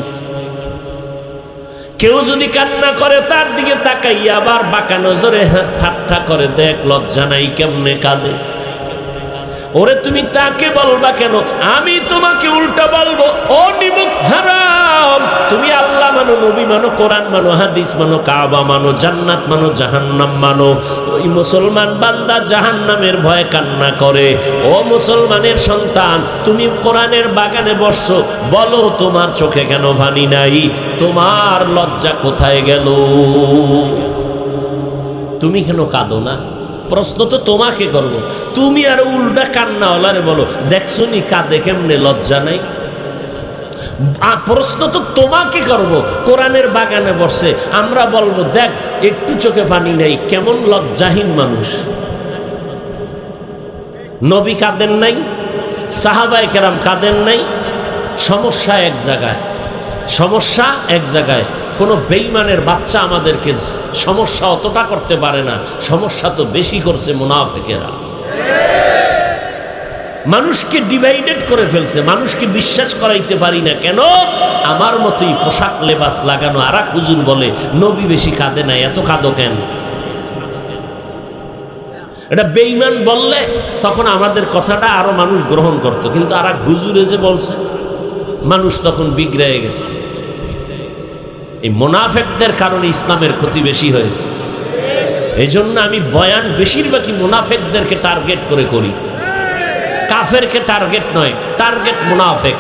কেউ যদি কান্না করে তার দিকে তাকাইয়া আবার বাঁকা নজরে ঠাট্টা করে, দেখ লজ্জা নাই কেমনে কাঁদে। ওরে তুমি তাকে বলবা কেন? আমি তোমাকে উল্টা বলবো, ও নিমুখ হারাম, তুমি আল্লাহ মানো, নবী মানো, কোরআন মানো, হাদিস মানো, কাবা মানো, জান্নাত মানো, জাহান্নাম মানো। ওই মুসলমান বান্দা জাহান্নামের ভয়ে কান্না করে। ও মুসলমানের সন্তান, তুমি কোরআনের বাগানে বসছো, বলো তোমার চোখে কেন পানি নাই? তোমার লজ্জা কোথায় গেল? তুমি কেন কাঁদো না? প্রশ্ন তো তোমাকে করব। তুমি আর উল্টা কান্না ওলারে বলো, দেখছো নি কাঁদে কেমনে, লজ্জা নাই? প্রশ্ন তো তোমাকে করব। কোরআনের বাগানে বসে আমরা বলবো, দেখ একটু চোখে পানি নেই, কেমন লজ্জাহীন মানুষ। নবী কাঁদেন নাই, সাহাবায়ে কেরাম কাঁদেন নাই। সমস্যা এক জায়গায়, সমস্যা এক জায়গায়। কোনো বেঈমানের বাচ্চা আমাদেরকে সমস্যা অতটা করতে পারে না, সমস্যা তো বেশি করছে মুনাফিকেরা। মানুষকে ডিভাইডেড করে ফেলছে, মানুষকে বিশ্বাস করাইতে পারি না। কেন? আমার মতোই পোশাক লেবাস লাগানো আর এক হুজুর বলে নবী বেশি কাঁদে না, এত কাঁদো কেন? এটা বেঈমান বললে তখন আমাদের কথাটা আরো মানুষ গ্রহণ করত, কিন্তু আর এক হুজুরে যে বলছে, মানুষ তখন বিগড়ে গেছে। এই মুনাফিকদের কারণে ইসলামের ক্ষতি বেশি হয়েছে। এই জন্য আমি বয়ান বেশিরভাগই মুনাফিকদেরকে টার্গেট করে করি, কাফেরকে টার্গেট নয়। টার্গেট মুনাফিক।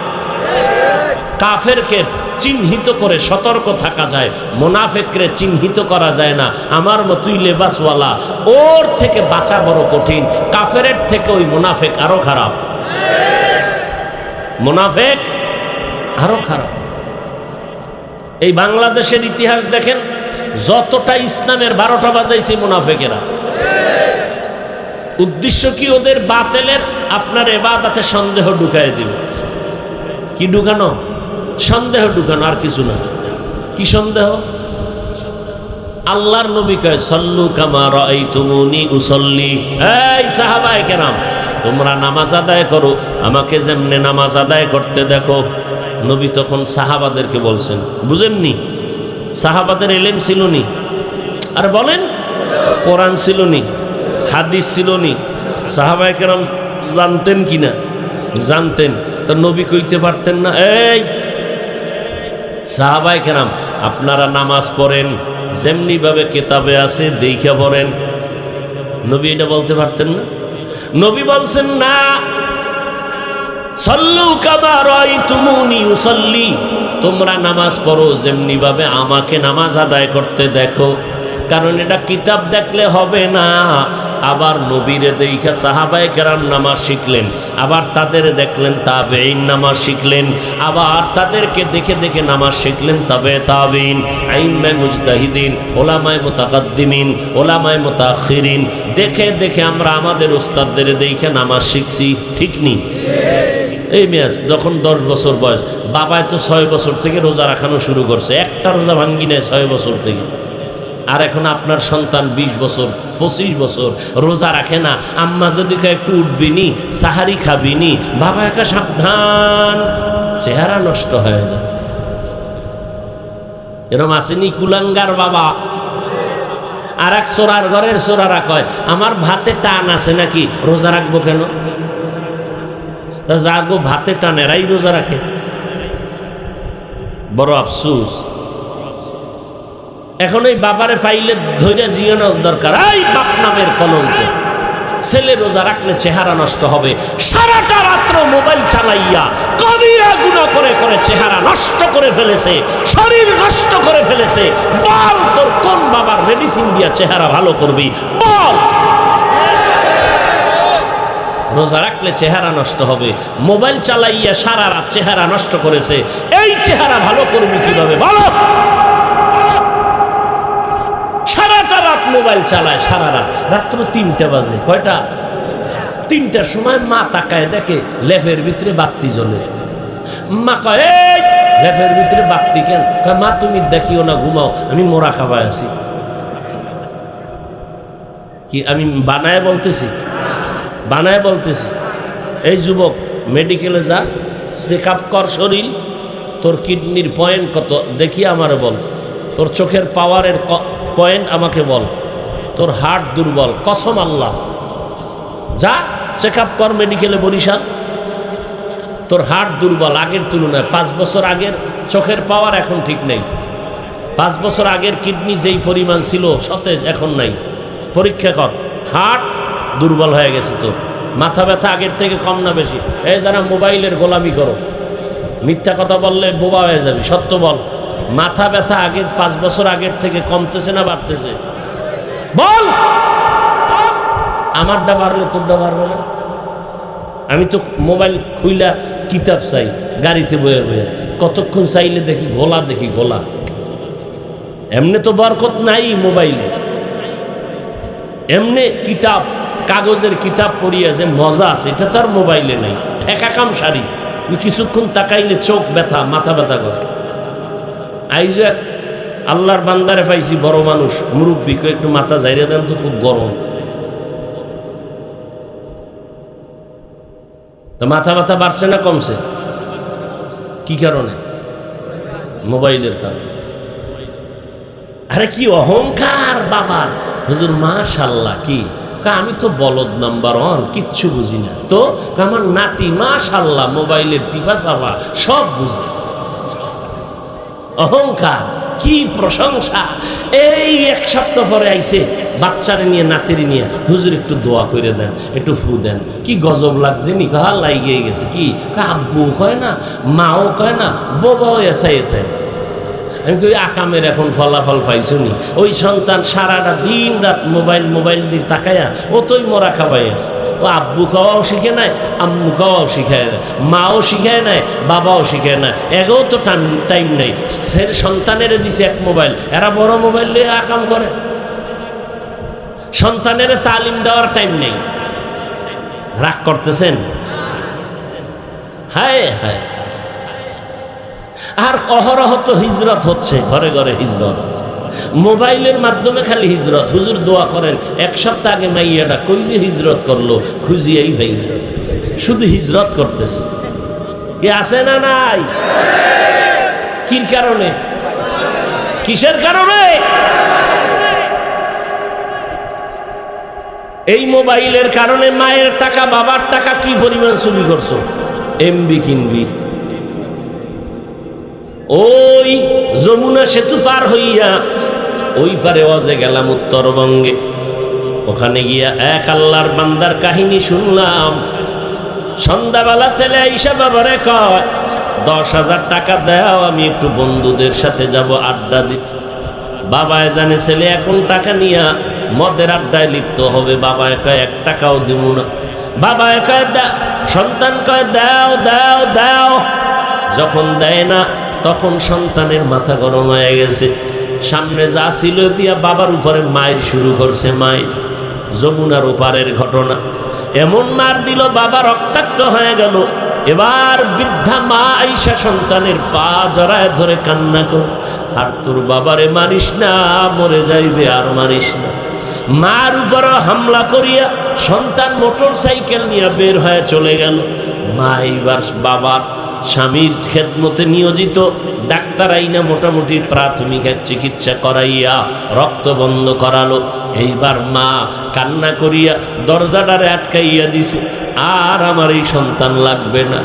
কাফেরকে চিহ্নিত করে সতর্ক থাকা যায়, মুনাফিককে চিহ্নিত করা যায় না। আমার মতোই লেবাসওয়ালা, ওর থেকে বাঁচা বড় কঠিন। কাফেরের থেকে ওই মুনাফিক আরো খারাপ, মুনাফিক আরো খারাপ। এই বাংলাদেশের ইতিহাস দেখেন, যতটা ইসলামের 12টা বাজাইছে মুনাফিকেরা। উদ্দেশ্য কি? ওদের বাতিলের আপনার ইবাদতে সন্দেহ ঢুকায় দিবে। কি ঢুকানো? সন্দেহ ঢুকানো, আর কিছু না। কি সন্দেহ? আল্লাহর নবী কয়, সল্লু কামা রাআইতুমুনি উসাল্লি। এই সাহাবায়ে কেরাম, তোমরা নামাজ আদায় করো আমাকে যেমনে নামাজ আদায় করতে দেখো। নবী তখন সাহাবাদেরকে বলছেন, বুঝেননি? সাহাবাদের ইলম ছিল নি? আর বলেন, কোরআন ছিল নি? হাদিস ছিল নি? সাহাবায়ে কেরাম জানতেন কিনা? জানতেন। তো নবী কইতে পারতেন না, এই সাহাবায়ে কেরাম আপনারা নামাজ পড়েন যেমনি ভাবে কিতাবে আছে দেইখা পড়েন? নবী এটা বলতে পারতেন না? নবী বলছেন না, সল্লু কামা রাআইতুমুনি উসাল্লি, তোমরা নামাজ পড়ো যেমনি ভাবে আমাকে নামাজ আদায় করতে দেখো। কারণ এটা কিতাব দেখলে হবে না। আবার নবীরে দেখা সাহাবায়ে কেরাম নামাজ শিখলেন, আবার তাদের দেখলেন তাবেঈন নামাজ শিখলেন, আবার তাদেরকে দেখে দেখে নামাজ শিখলেন তাবেঈন, আইম্মা মুজতাহিদিন, ওলামায়ে মুতাকাদ্দিমিন, ওলামায়ে মুতাআখিরিন। দেখে দেখে আমরা আমাদের ওস্তাদদের দেখে নামাজ শিখছি, ঠিক নি? এই মেয়াজ যখন 10 বছর বয়স, বাবায় তো 6 বছর থেকে রোজা রাখানো শুরু করছে, একটা রোজা ভাঙ্গি নেয় 6 বছর থেকে। আর এখন আপনার সন্তান 20 বছর 25 বছর রোজা রাখে না। আম্মা যদি একটু উঠবিনি, সাহারি খাবিনি, বাবা একা সাবধান, চেহারা নষ্ট হয়ে যায়। এরম আসেনি কুলাঙ্গার বাবা? আর এক চোরার ঘরের চোরারা কয়, আমার ভাতে টান আছে নাকি, রোজা রাখবো কেন? তা যাগো ভাতে টানেরাই রোজা রাখে। বড় আফসোস। এখন এই বাবারে পাইলে ধৈর্য জিয়ানোর দরকার। এই বাপ নামের কলঙ্ক, ছেলে রোজা রাখলে চেহারা নষ্ট হবে, সারাটা রাত্র মোবাইল চালাইয়া কবিরা গুনাহ করে করে চেহারা নষ্ট করে ফেলেছে, শরীর নষ্ট করে ফেলেছে। বল তোর কোন বাবার মেডিসিন দিয়া চেহারা ভালো করবি? বল। রোজা রাখলে চেহারা নষ্ট হবে, মোবাইল চালাইয়া সারা রাত চেহারা নষ্ট করেছে, এই চেহারা ভালো করবি কিভাবে? বলো। সারাটা রাত মোবাইল চালায়, সারা রাত, রাত্র 3টা বাজে। কয়টা? 3টার সময় মা তাকায় দেখে লেফের ভিতরে বাতি জ্বলে। মা কয়, এই লেফের ভিতরে বাতি কেন? কয়, মা তুমি দেখিও না, ঘুমাও, আমি মোরা খাবায় আছি। কি আমি বানায় বলতেছি? বানায় বলতেছি। এই যুবক, মেডিকেলে যা, চেক আপ কর শরীর, তোর কিডনির পয়েন্ট কত দেখি আমার বল, তোর চোখের পাওয়ারের পয়েন্ট আমাকে বল, তোর হার্ট দুর্বল, কসম আল্লাহ, যা চেক আপ কর মেডিকেলে বরিশাল। তোর হার্ট দুর্বল আগের তুলনায়, 5 বছর আগের চোখের পাওয়ার এখন ঠিক নেই, 5 বছর আগের কিডনি যেই পরিমাণ ছিল সতেজ এখন নাই। পরীক্ষা কর, হার্ট দুর্বল হয়ে গেছে তোর। মাথা ব্যথা আগের থেকে কম না বেশি? এই যারা মোবাইলের গোলামি করো, মিথ্যা কথা বললে বোবা হয়ে যাবি, সত্য বল। মাথা ব্যথা আগের 5 বছর আগের থেকে কমতেছে না বাড়তেছে? বল। আমারটা বাড়লে তোরটা বাড়বে না? আমি তো মোবাইল খুইলা কিতাব চাই গাড়িতে বয়ে বয়ে, কতক্ষণ চাইলে দেখি গোলা, দেখি গোলা। এমনি তো বরকত নাই মোবাইলে, এমনি কিতাব, কাগজের কিতাব পড়িয়া যে মজা আছে এটা তো আর মোবাইলে নেই। ঠেকা কাম সারি, কিছুক্ষণ তাকাইলে চোখ ব্যথা, মাথা ব্যথা করে। আইজ আল্লাহর বান্দারে পাইছি, বড় মানুষ, মুরব্বীকে একটু মাথা জাইরে দেন তো, খুব গরম। তো মাথা ব্যথা বাড়ছে না কমছে? কি কারণে? মোবাইলের কারণে। আরে কি অহংকার বাবার! হুজুর মাশাআল্লাহ, কি আমি তো বলদ নাম্বার 1, কিচ্ছু বুঝি না। তো আমার নাতি মাশাআল্লাহ মোবাইলের সিফা সাফা সব বুঝে। অহংকার, কি প্রশংসা! এই 1 সপ্তাহ পরে আইছে বাচ্চারে নিয়ে, নাতিরে নিয়ে, হুজুর একটু দোয়া করে দেন, একটু ফু দেন। কি গজব লাগছে নি? কাহা লাগিয়ে গেছে। কি আব্বু কয় না, মাও কয় না, বাবাও এসে এতে। আমি কই আকামের এখন ফলাফল পাইছো নি? ওই সন্তান সারাটা দিন রাত মোবাইল দিয়ে তাকায়া ও তোই মরা খাবাই আছে। ও আব্বু খাওয়াও শিখে নাই, আম্মু খাওয়াও শিখায় না, মাও শিখায় নাই, বাবাও শিখায় না। এগেও তো টাইম নেই। সন্তানের দিছে এক মোবাইল, এরা বড় মোবাইল নিয়ে আকাম করে। সন্তানের তালিম দেওয়ার টাইম নেই। রাগ করতেছেন? হায় হায়। আর অহরহ তো হিজরত হচ্ছে, ঘরে ঘরে হিজরত, মোবাইলের মাধ্যমে খালি হিজরত। হুজুর দোয়া করেন, 1 সপ্তাহ আগে মাইয়াটা কই যে হিজরত করলো, খুঁজিয়েই ভাই না, শুধু হিজরত করতেছে। কি আছে না নাই? কির কারণে? কিসের কারণে? এই মোবাইলের কারণে মায়ের টাকা, বাবার টাকা কি পরিমাণ চুরি করছো। এমবি কিনবি, ওই যমুনা সেতু পার হইয়া ওই পারে ওয়াজে গেলাম উত্তরবঙ্গে। ওখানে গিয়া এক আল্লাহর বান্দার কাহিনী শুনলাম। সন্ধ্যাবেলা ছেলে আইসা বাবারে কয়, 10,000 টাকা দাও, আমি একটু বন্ধুদের সাথে যাব, আড্ডা দিতে। বাবায় জানে ছেলে এখন টাকা নিয়া মদের আড্ডায় লিপ্ত হবে। বাবায় কয় 1 টাকাও দিব না। বাবায় কয় সন্তান কয় দাও দাও দাও। যখন দেয় না তখন সন্তানের মাথা গরম হয়ে গেছে। সামনে যা ছিল দিয়া বাবার উপরে মায়ের শুরু করছে। মায়ের যমুনার ওপারের ঘটনা, এমন মার দিল বাবা রক্তাক্ত হয়ে গেল। এবার বৃদ্ধা মা আইসা সন্তানের পা জড়ায় ধরে কান্না কর, আর তোর বাবারে মারিস না, মরে যাইবে, আর মারিস না। মার উপর হামলা করিয়া সন্তান মোটর সাইকেল নিয়ে বের হয়ে চলে গেল। মা এইবার বাবার স্বামীর খেদমতে নিয়োজিত, ডাক্তার আইনা মোটামুটি প্রাথমিক এক চিকিৎসা করাইয়া রক্ত বন্ধ করালো। এইবার মা কান্না করিয়া দরজাটারে আটকাইয়া দিছে, আর আমার এই সন্তান লাগবে না।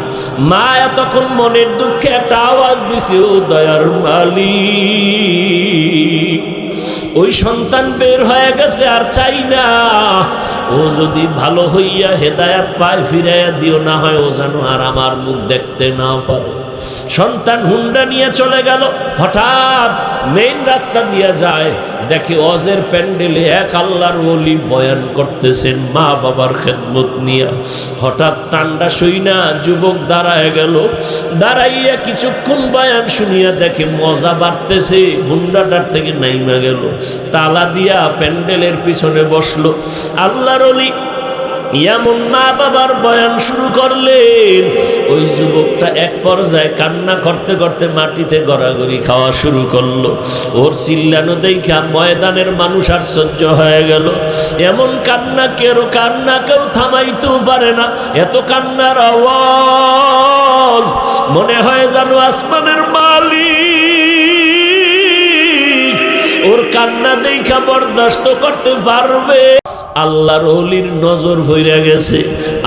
মা এতক্ষণ মনের দুঃখে একটা আওয়াজ দিছে, ও দয়ার মালিক, ওই সন্তান বের হয়ে গেছে, আর চাই না। ও যদি ভালো হইয়া হেদায়াত পায় ফিরাইয়া দিও, না হয় ও যেন আর আমার মুখ দেখতে না পারে। সন্তান হুন্ডা নিয়ে চলে গেল। হঠাৎ মেইন রাস্তা দিয়ে যায়, দেখে ওয়াজের প্যান্ডেলে এক আল্লাহর ওলি বয়ান করতেছেন মা বাবার খেদমত নিয়া। হঠাৎ ঠান্ডা সইনা যুবক দাঁড়ায় গেল। দাঁড়াইয়া কিছুক্ষণ বয়ান শুনিয়া দেখে মজা বাড়তেছে, হুন্ডাটার থেকে নাইমা গেল, তালা দিয়া প্যান্ডেলের পিছনে বসলো। আল্লাহর ওলি এমন মা বাবার বয়ান শুরু করলেন, ওই যুবকটা এক পর্যায়ে কান্না করতে করতে মাটিতে গড়াগড়ি খাওয়া শুরু করলো। ওর চিল্লানো দেখা ময়দানের মানুষ আর সহ্য হয়ে গেল। এমন কান্না কেউ থামাইতেও পারে না, এত কান্নার আওয়াজ, মনে হয় জানো আসমানের মালিক ওর কান্না দেখা বরদাস্ত করতে পারবে। আল্লাহর ওলির নজর ভইরা গেছে।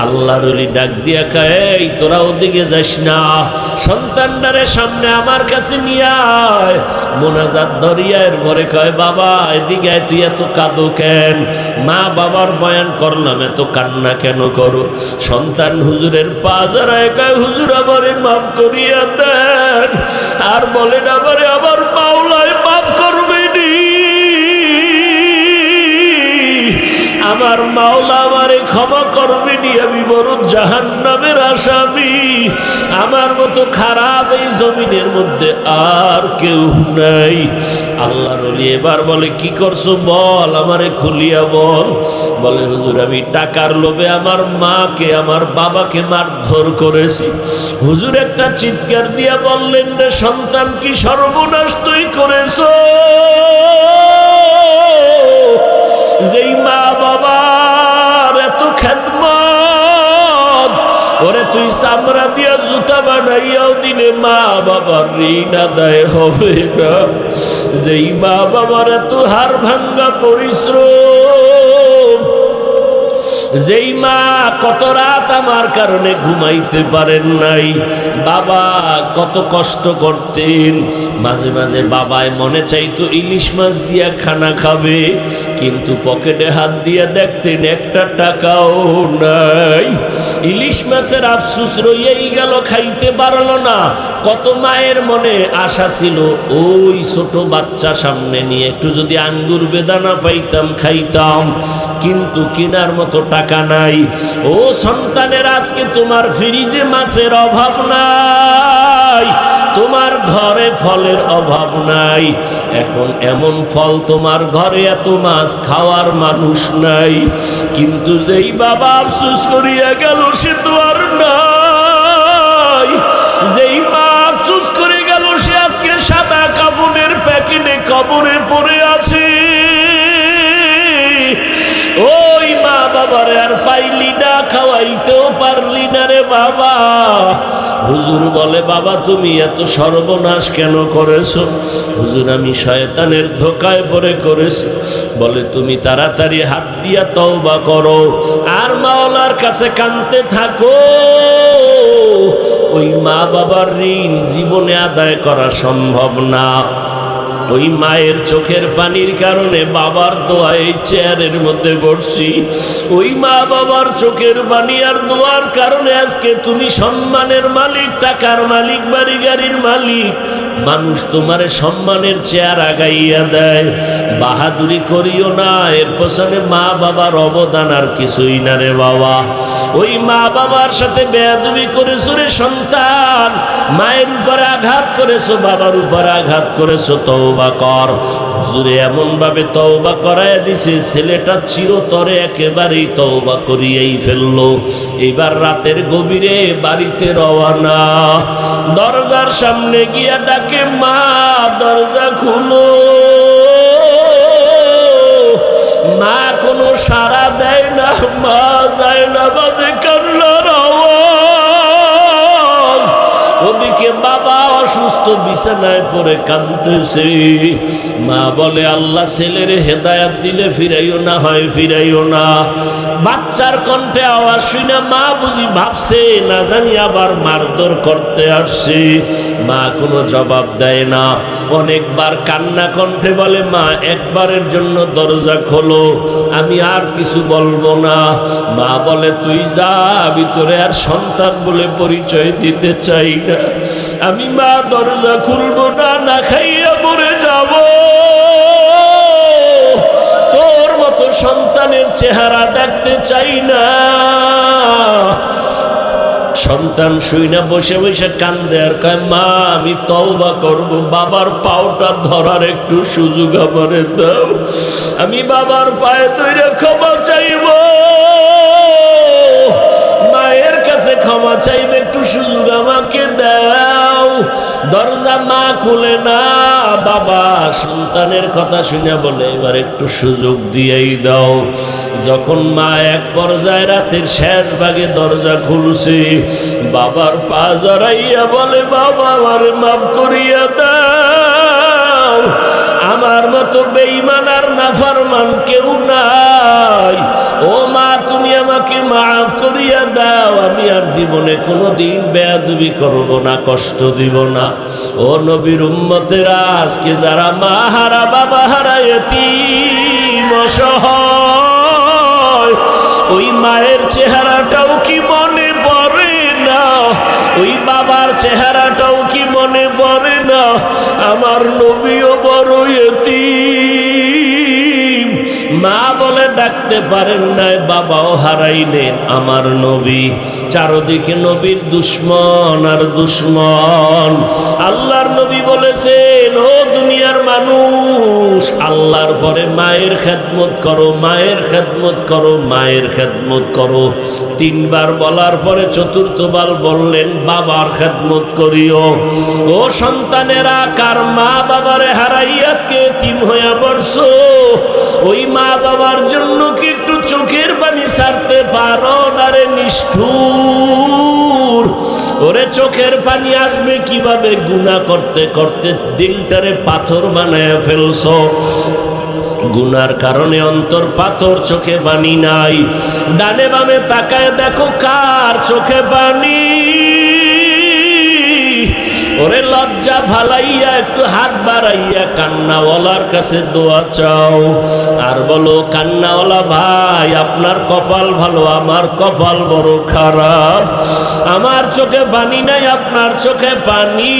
আল্লাহর ওলি ডাক দিয়া কয়, এই তোরা ওদিকে যাস না, সন্তানটারে সামনে আমার কাছে নিয়ে আয়। মোনাজাত দরিয়ার ভরে কয়, বাবা এদিকে আয়, তুই এত কাঁদো কেন? মা বাবার বয়ান করলাম, এত কান্না কেন করো? সন্তান হুজুরের পা জড়ায় কয়, হুজুর আমারে মাফ করিয়া দেন। আর বলেন, আমারে আমার মাওলায় মাফ করবেনি, আমার মাওলা আমারে ক্ষমা করবেনি, আমি বড় জাহান্নামের আসামি। আমার মতো খারাপ এই জমিনের মধ্যে আর কেউ নাই। আল্লাহর ওলি এবার বলে, কি করছো বল, আমারে খুলিয়া বল। বলে, হুজুর আমি টাকার লোভে আমার মাকে আমার বাবাকে মারধর করেছি। হুজুর একটা চিৎকার দিয়া বললেন, রে সন্তান, কি সর্বনাশ তুই করেছো? যেই মা বাবার এত খেদমত, ওরে তুই চামড়া দিয়া জুতা বানাইয়াও দিলে মা বাবার ঋণ আদায় হবে না। যেই মা বাবার এত হাড় ভাঙ্গা পরিশ্রম, যেই মা কত রাত আমার কারণে ঘুমাইতে পারেন নাই, বাবা কত কষ্ট করতেন, মাঝে মাঝে বাবায় মনে চাইতো ইলিশ মাছ দিয়া খানা খাবে, কিন্তু পকেটে হাত দিয়া দেখতেন একটা টাকাও নাই। ইলিশ মাছের আফসোস রইয়াই গেল, খাইতে পারল না। কত মায়ের মনে আশা ছিল, ওই ছোট বাচ্চা সামনে নিয়ে একটু যদি আঙ্গুর বেদানা পাইতাম খাইতাম, কিন্তু কেনার মতো টাকা নাই। ও সন্তানের, আজকে তোমার ফ্রিজে মাছের অভাব নাই, তোমার ঘরে ফলের অভাব নাই। এখন এমন ফল তোমার ঘরে, এত মাছ খাওয়ার মানুষ নাই। কিন্তু যেই বাবা আফসোস করিয়া গেল, সে তো আর নাই। যেই মা আফসোস করে গেল, সে আজকে সাদা কাপড়ের প্যাকেটে কবরে পড়ে আছে। ওই মা বাবারে আর পাইলি না, খাওয়াইতেও পারলি না রে বাবা। হুজুর বলে, বাবা তুমি এত সর্বনাশ কেন করেছো? হুজুর আমি শয়তানের ধোকায় পড়ে করেছি। বলে, তুমি তাড়াতাড়ি হাত দিয়া তওবা করো আর মাওলার কাছে কাঁদতে থাকো। ওই মা বাবার ঋণ জীবনে আদায় করা সম্ভব না। ওই মায়ের চোখের পানির কারণে বাবার দোয়া এই চেয়ারের মধ্যে বসছি। ওই মা বাবার চোখের পানি আর দোয়ার কারণে আজকে তুমি সম্মানের মালিক, টাকার মালিক, বাড়ি গাড়ির মালিক। মানুষ তোমারে সম্মানের চেয়ার আগাইয়া দেয়। বাহাদুরি করিও না, এর পেছনে মা বাবার অবদান আর কিছুই না রে বাবা। ওই মা বাবার সাথে বেয়াদবি করেছো রে সন্তান, মায়ের উপরে আঘাত করেছো, বাবার উপরে আঘাত করেছো, তওবা কর। হুজুরে এমন ভাবে তওবা করায় দিছে, ছেলেটা চিরতরে একেবারেই তওবা করিয়েই ফেললো। এবার রাতের গভীরে বাড়িতে রওয়ানা। দরজার সামনে গিয়া ডাকে, মা দরজা খুলো। মা কোনো সাড়া দেয় না। মা যায় না, বাজে কান্নার আওয়াজ। ওর অসুস্থ বিছানায় পড়ে কাঁদতেছে। মা বলে আল্লাহ ছেলের হেদায়াত দিলে ফিরাইও না হয় ফিরাইও না। বাচ্চার কণ্ঠে আওয়াজ শুনে মা বুঝি ভাবছে না জানি আবার মারধর করতে আসছে। মা কোনো জবাব দেয় না। অনেকবার কান্না কণ্ঠে বলে মা একবারের জন্য দরজা খোলো, আমি আর কিছু বলবো না। মা বলে তুই যা, ভিতরে আর সন্তান বলে পরিচয় দিতে চাই না। আমি মা দরজা খুলবো না, না খাইয়া মরে যাব। তোর মতো সন্তানের চেহারা দেখতে চাই না। সন্তান শুই না বসে বসে কান্দে আর কয় মা আমি তওবা করব, বাবার পাওটা ধরার একটু সুযোগ আমারে দাও, আমি বাবার পায়ে ধরে ক্ষমা চাইব, মায়ের কাছে ক্ষমা চাইবে, একটু সুযোগ আমাকে দাও। দরজা মা খুলে না। বাবা সন্তানের কথা শুনে বলে এবার একটু সুযোগ দিয়েই দাও। যখন মা এক পর্যায়ে রাতের শেষ ভাগে দরজা খুলছে, বাবার পা জড়াইয়া বলে বাবা আমারে মাফ করিয়া দাও, আমার মতো বেঈমান আর নাফরমান কেউ নাই। ও মা তুমি আমাকে মাফ করিয়া দাও, আমি আর জীবনে কোনোদিন বেয়াদবি করব না, কষ্ট দিব না। ও নবীর উম্মতেরা, আজকে যারা মা হারা বাবা হারা এতিম অসহায়, ওই মায়ের চেহারাটাও কি মনে পড়ে না? ওই বাবার চেহারাটাও কি মনে পড়ে না? আমার নবীও বড় এতিম, মা বলে ডাকতে পারেন নাই, বাবাও হারাইলেন। আমার নবী চারদিকে নবীর দুশ্মন আর দুশ্মন। আল্লাহর নবী বলেছেন ও দুনিয়ার মানুষ, আল্লাহর পরে মায়ের খেদমত করো, মায়ের খেদমত করো, মায়ের খেদমত করো। তিনবার বলার পরে চতুর্থবার বললেন বাবার খেদমত করিও। ও সন্তানেরা, কার মা বাবারে হারাই আজকে এতিম হইয়া পড়ছো? ওই মা বাবার জন্য কি একটু চোখের পানি ছাড়তে পারো না রে নিষ্ঠুর? ওরে চোখের পানি আসবে কিভাবে? গুনাহ করতে করতে দিলটারে পাথর বানায় ফেলছো। গুনার কারণে অন্তর পাথর, চোখে পানি নাই। ডানে বামে তাকায় দেখো কার চোখে পানি। ওরে লজ্জা ভালাইয়া একটু হাত বাড়াইয়া কান্নাওয়ালার কাছে দোয়া চাও, আর বলো কান্নাওয়ালা ভাই আপনার কপাল ভালো, আমার কপাল বড় খারাপ। আমার চোখে পানি নাই, আপনার চোখে পানি।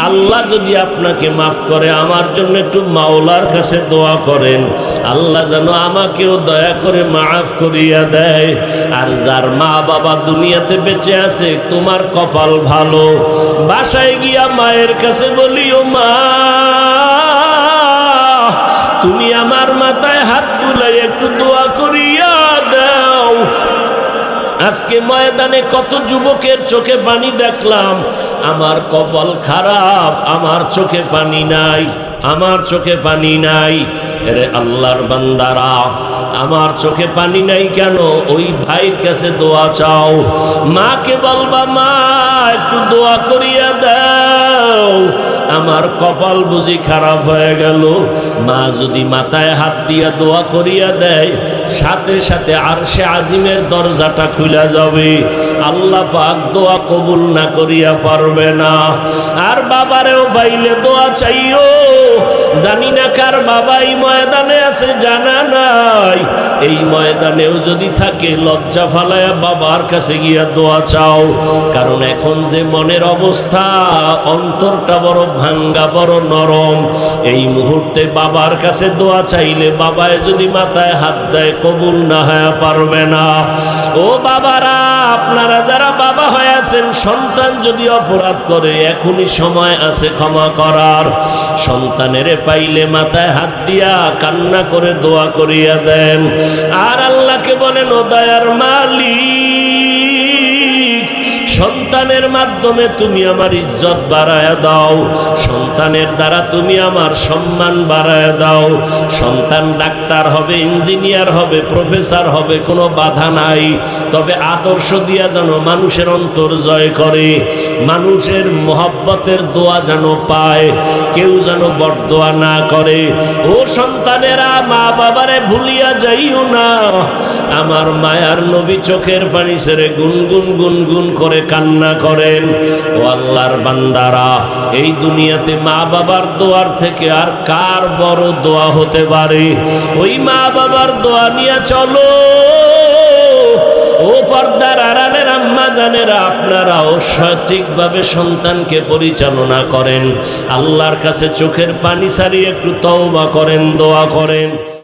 আল্লাহ যদি আপনাকে মাফ করে, আমার জন্য একটু মাওলার কাছে দোয়া করেন, আল্লাহ যেন আমাকেও দয়া করে মাফ করিয়া দেয়। আর যার মা বাবা দুনিয়াতে বেঁচে আছে, তোমার কপাল ভালো। বাসায় গিয়া মায়ের কাছে বলিও মা তুমি আমার মাথায় হাত বুলাই একটু দোয়া করিয়া দাও। আজকে ময়দানে কত যুবকের চোখে পানি দেখলাম, আমার কপাল খারাপ, আমার চোখে পানি নাই, আমার চোখে পানি নাই। রে আল্লাহর বান্দারা, আমার চোখে পানি নাই কেন? ওই ভাইয়ের কাছে দোয়া চাও। মাকে বলবা মা একটু দোয়া করিয়া দাও, আমার কপাল বুঝি খারাপ হয়ে গেল। মা যদি মাথায় হাত দিয়া দোয়া করিয়া দেয়, সাথে সাথে আরশে আজিমের দরজাটা খুলে যাবে, আল্লাহ পাক দোয়া কবুল না করিয়া পারবে না। আর বাবারেও পাইলে দোয়া চাইও। জানি না কার বাবা এই ময়দানে আছে, জানা নাই। এই ময়দানেও যদি থাকে, লজ্জা ফালায়া বাবার কাছে গিয়া দোয়া চাও। কারণ এখন যে মনের অবস্থা, অন্তরটা বড় ভাঙ্গা, বড় নরম। এই মুহূর্তে বাবার কাছে দোয়া চাইলে বাবায় যদি মাথায় হাত দেয়, কবুল না হয়ে পারবে না। ও বাবারা, আপনারা যারা বাবা হয়ে আছেন, সন্তান যদি অপরাধ করে, এখনই সময় আছে ক্ষমা করার। সন্তানেরে পাইলে মাথায় হাত দিয়া কান্না করে দোয়া করিয়া দেন। আর আল্লাহকে বলেন ও দয়ার মালিক, সন্তানের মাধ্যমে তুমি আমার ইজ্জত বাড়ায়া দাও, সন্তানের দ্বারা তুমি আমার সম্মান বাড়ায়া দাও। সন্তান ডাক্তার হবে, ইঞ্জিনিয়ার হবে, প্রফেসর হবে, কোনো বাধা নাই, তবে আদর্শ দিয়া যেন মানুষের অন্তর জয় করে, মানুষের মহব্বতের দোয়া যেন পায়, কেউ যেন বরদোয়া না করে। ও সন্তানেরা, মা বাবারে ভুলিয়া যাইও না। আমার মায়ার নবী চোখের পানি ছেড়ে গুনগুন গুনগুন করে কান্না করেন। ও আল্লাহর বান্দারা, এই দুনিয়াতে মা বাবার দোয়ার থেকে আর কার বড় দোয়া হতে পারে? ওই মা বাবার দোয়া নিয়ে চলো। ও পর্দার আড়ালের আম্মা জানেরা, আপনারাও সঠিকভাবে সন্তানকে পরিচালনা করেন, আল্লাহর কাছে চোখের পানি ছাড়িয়ে একটু তওবা করেন, দোয়া করেন।